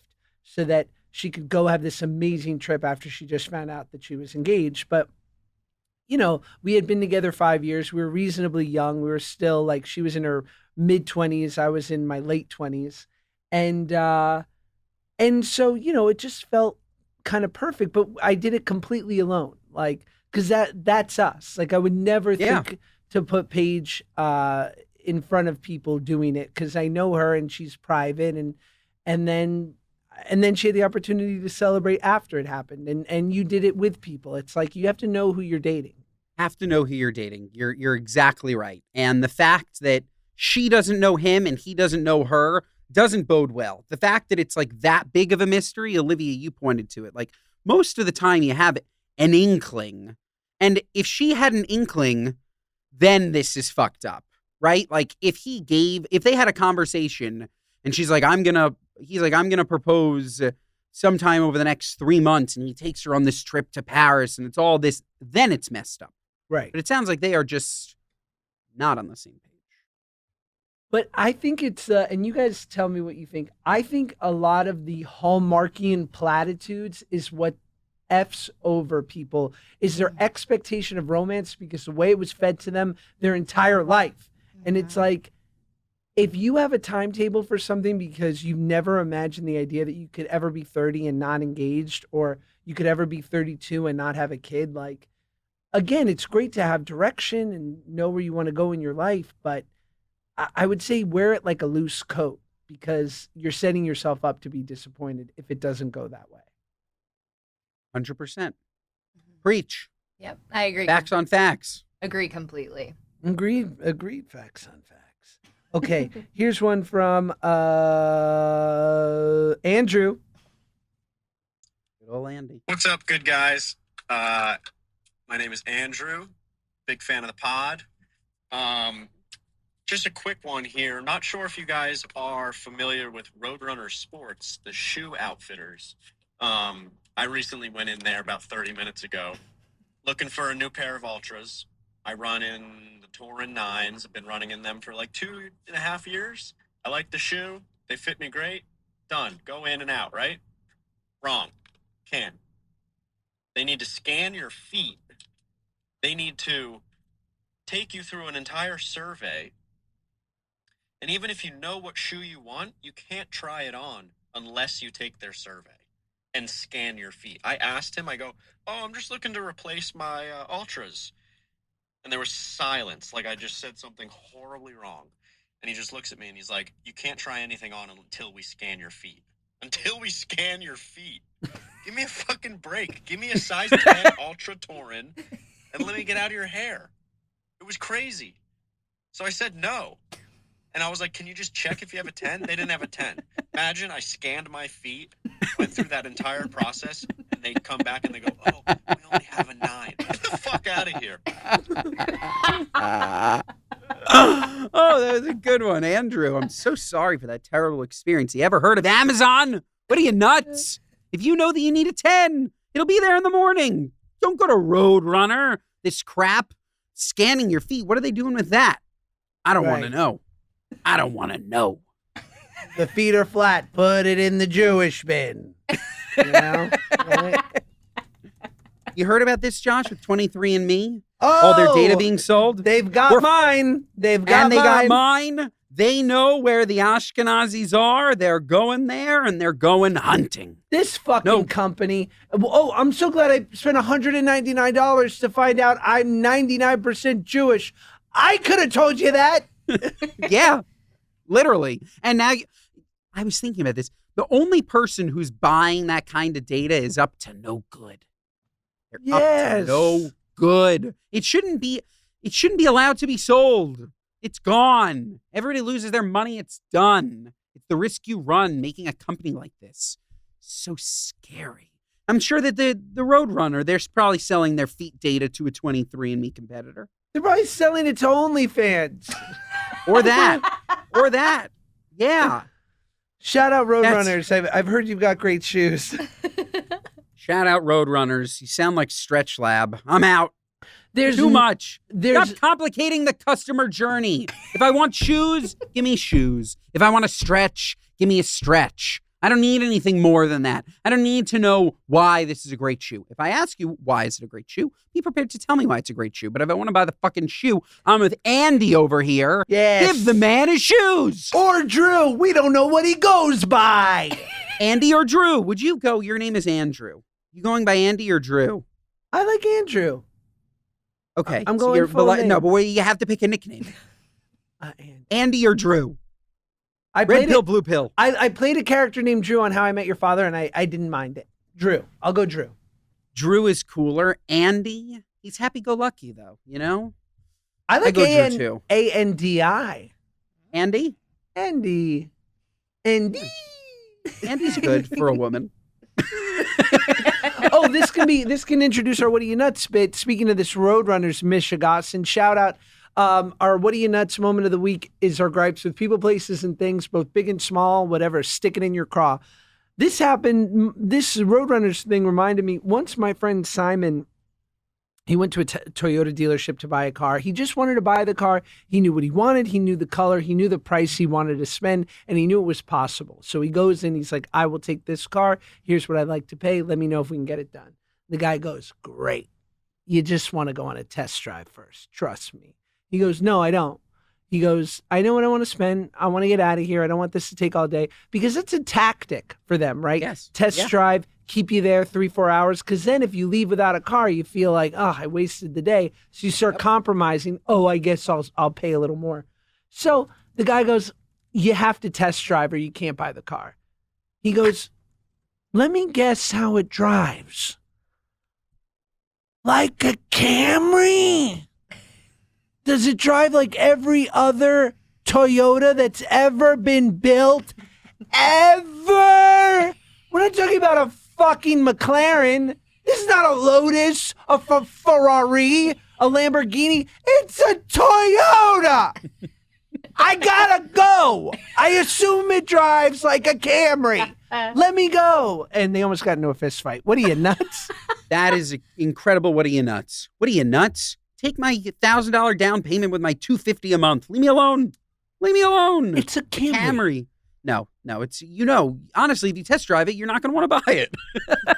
Speaker 2: so that she could go have this amazing trip after she just found out that she was engaged. But, you know, we had been together 5 years. We were reasonably young. We were still like, she was in her mid-20s. I was in my late 20s. And so, you know, it just felt kind of perfect, but I did it completely alone. Like, because that's us. Like, I would never think to put Paige in front of people doing it because I know her and she's private, and then she had the opportunity to celebrate after it happened, and you did it with people. It's like you have to know who you're dating.
Speaker 1: Have to know who you're dating. You're exactly right. And the fact that she doesn't know him and he doesn't know her doesn't bode well. The fact that it's like that big of a mystery, Olivia, you pointed to it. Like most of the time you have an inkling. And if she had an inkling, then this is fucked up, right? Like if they had a conversation and he's like, I'm going to propose sometime over the next 3 months, and he takes her on this trip to Paris and it's all this, then it's messed up.
Speaker 2: Right.
Speaker 1: But it sounds like they are just not on the same page.
Speaker 2: But I think it's, and you guys tell me what you think. I think a lot of the Hallmarkian platitudes is what F's over people, is their expectation of romance because the way it was fed to them their entire life. And it's like, if you have a timetable for something because you've never imagined the idea that you could ever be 30 and not engaged, or you could ever be 32 and not have a kid, like, again, it's great to have direction and know where you want to go in your life, but I would say wear it like a loose coat because you're setting yourself up to be disappointed if it doesn't go that way.
Speaker 1: 100%. Preach.
Speaker 4: Yep, I agree.
Speaker 1: Facts on facts.
Speaker 4: Agree completely.
Speaker 2: Agreed. Facts on facts. Okay, here's one from Andrew.
Speaker 1: Good old Andy.
Speaker 7: What's up, good guys? My name is Andrew. Big fan of the pod. Just a quick one here. Not sure if you guys are familiar with Roadrunner Sports, the shoe outfitters. I recently went in there about 30 minutes ago looking for a new pair of Ultras. I run in the Torin 9s. I've been running in them for like 2.5 years. I like the shoe. They fit me great. Done. Go in and out, right? Wrong. Can. They need to scan your feet. They need to take you through an entire survey. And even if you know what shoe you want, you can't try it on unless you take their survey and scan your feet. I asked him, I go, I'm just looking to replace my Ultras. And there was silence, like I just said something horribly wrong. And he just looks at me and he's like, you can't try anything on until we scan your feet. Until we scan your feet. Give me a fucking break. Give me a size 10 Ultra Torin and let me get out of your hair. It was crazy. So I said no. And I was like, can you just check if you have a 10? They didn't have a 10. Imagine I scanned my feet, went through that entire process, and they come back and they go, we only have a 9. Get the fuck out of here.
Speaker 1: Oh, that was a good one, Andrew. I'm so sorry for that terrible experience. You ever heard of Amazon? What are you, nuts? If you know that you need a 10, it'll be there in the morning. Don't go to Roadrunner. This crap. Scanning your feet. What are they doing with that? I don't want to know. I don't want to know.
Speaker 2: The feet are flat. Put it in the Jewish bin. You know? Right?
Speaker 1: You heard about this, Josh, with 23andMe? All their data being sold?
Speaker 2: They've got mine. They've got mine.
Speaker 1: Got mine. They know where the Ashkenazis are. They're going there, and they're going hunting.
Speaker 2: This fucking company. Oh, I'm so glad I spent $199 to find out I'm 99% Jewish. I could have told you that.
Speaker 1: Yeah, literally. And now I was thinking about this. The only person who's buying that kind of data is up to no good. They're up to no good. It shouldn't be allowed to be sold. It's gone. Everybody loses their money. It's done. It's the risk you run making a company like this. So scary. I'm sure that the Roadrunner, they're probably selling their feet data to a 23andMe competitor.
Speaker 2: They're probably selling it to OnlyFans.
Speaker 1: Or that. Yeah.
Speaker 2: Shout out Roadrunners. I've heard you've got great shoes.
Speaker 1: Shout out Roadrunners. You sound like Stretch Lab. I'm out.
Speaker 2: There's
Speaker 1: too much. Stop complicating the customer journey. If I want shoes, give me shoes. If I want to stretch, give me a stretch. I don't need anything more than that. I don't need to know why this is a great shoe. If I ask you why is it a great shoe, be prepared to tell me why it's a great shoe. But if I want to buy the fucking shoe, I'm with Andy over here.
Speaker 2: Yes.
Speaker 1: Give the man his shoes.
Speaker 2: Or Drew. We don't know what he goes by.
Speaker 1: Andy or Drew? Would you go? Your name is Andrew. You going by Andy or Drew?
Speaker 2: I like Andrew.
Speaker 1: Okay.
Speaker 2: I'm going full name.
Speaker 1: No, but you have to pick a nickname.
Speaker 2: Andy.
Speaker 1: Andy or Drew?
Speaker 2: I
Speaker 1: Red
Speaker 2: played
Speaker 1: pill,
Speaker 2: it.
Speaker 1: blue pill.
Speaker 2: I played a character named Drew on How I Met Your Father, and I didn't mind it. Drew. I'll go Drew.
Speaker 1: Drew is cooler. Andy, he's happy-go-lucky, though, you know?
Speaker 2: I like
Speaker 1: go Drew, too.
Speaker 2: A-N-D-I.
Speaker 1: Andy?
Speaker 2: Andy.
Speaker 1: Andy's good for a woman.
Speaker 2: Oh, this can introduce our What Are You Nuts bit. Speaking of this Roadrunners, Michigan, shout out. Our What Are You Nuts moment of the week is our gripes with people, places, and things, both big and small, whatever, stick it in your craw. This Roadrunners thing reminded me, once my friend Simon, he went to a Toyota dealership to buy a car. He just wanted to buy the car. He knew what he wanted. He knew the color. He knew the price he wanted to spend, and he knew it was possible. So he goes in. He's like, I will take this car. Here's what I'd like to pay. Let me know if we can get it done. The guy goes, great. You just want to go on a test drive first. Trust me. He goes, no, I don't. He goes, I know what I want to spend. I want to get out of here. I don't want this to take all day, because it's a tactic for them, right?
Speaker 1: Yes.
Speaker 2: Test drive, keep you there 3-4 hours. Because then if you leave without a car, you feel like, oh, I wasted the day. So you start compromising. Oh, I guess I'll pay a little more. So the guy goes, you have to test drive or you can't buy the car. He goes, let me guess how it drives. Like a Camry. Does it drive like every other Toyota that's ever been built? Ever? We're not talking about a fucking McLaren. This is not a Lotus, a Ferrari, a Lamborghini. It's a Toyota. I gotta go. I assume it drives like a Camry. Let me go. And they almost got into a fist fight. What are you, nuts?
Speaker 1: That is incredible. What are you, nuts? What are you, nuts? Take my $1,000 down payment with my $250 a month. Leave me alone. Leave me alone.
Speaker 2: It's a Camry.
Speaker 1: Camry. No, it's, honestly, if you test drive it, you're not going to want to buy it.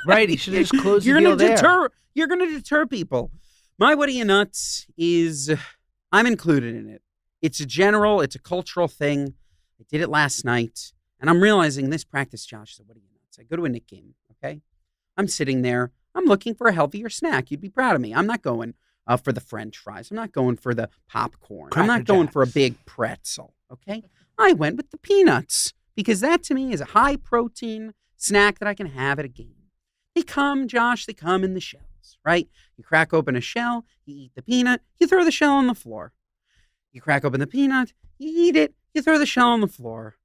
Speaker 2: Right. He should have just closed the deal there.
Speaker 1: You're going to deter people. My What Are You Nuts is, I'm included in it. It's a cultural thing. I did it last night, and I'm realizing this practice, Josh. So what are you nuts? I go to a Knick game, okay? I'm sitting there. I'm looking for a healthier snack. You'd be proud of me. I'm not going for the French fries. I'm not going for the popcorn. I'm not going for a big pretzel, okay? I went with the peanuts because that, to me, is a high-protein snack that I can have at a game. They come, Josh, they come in the shells, right? You crack open a shell, you eat the peanut, you throw the shell on the floor. You crack open the peanut, you eat it, you throw the shell on the floor.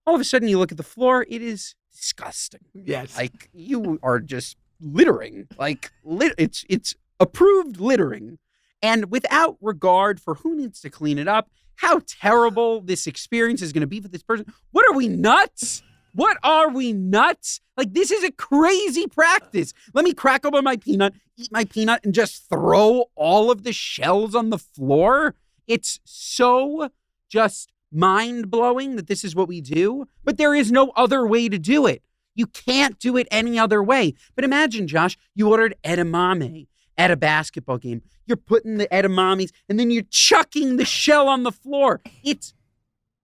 Speaker 1: All of a sudden, you look at the floor, it is disgusting.
Speaker 2: Yes.
Speaker 1: Like, you are just littering. Like, it's approved littering. And without regard for who needs to clean it up, how terrible this experience is going to be for this person. What are we, nuts? What are we, nuts? Like, this is a crazy practice. Let me crack open my peanut, eat my peanut, and just throw all of the shells on the floor. It's so just mind-blowing that this is what we do, but there is no other way to do it. You can't do it any other way. But imagine, Josh, you ordered edamame at a basketball game. You're putting the edamames, and then you're chucking the shell on the floor. It's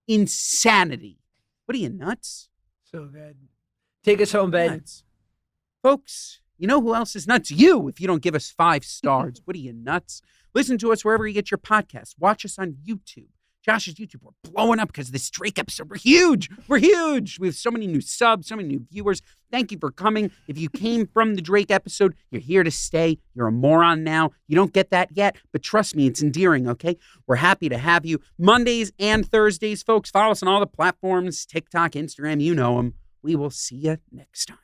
Speaker 1: insanity. What are you, nuts?
Speaker 2: So good. Take us home, Ben.
Speaker 1: Nuts. Folks, you know who else is nuts? You, if you don't give us 5 stars. What are you, nuts? Listen to us wherever you get your podcasts. Watch us on YouTube. Josh's YouTube, we're blowing up because this Drake episode, we're huge. We're huge. We have so many new subs, so many new viewers. Thank you for coming. If you came from the Drake episode, you're here to stay. You're a moron now. You don't get that yet, but trust me, it's endearing, okay? We're happy to have you. Mondays and Thursdays, folks. Follow us on all the platforms, TikTok, Instagram, you know them. We will see you next time.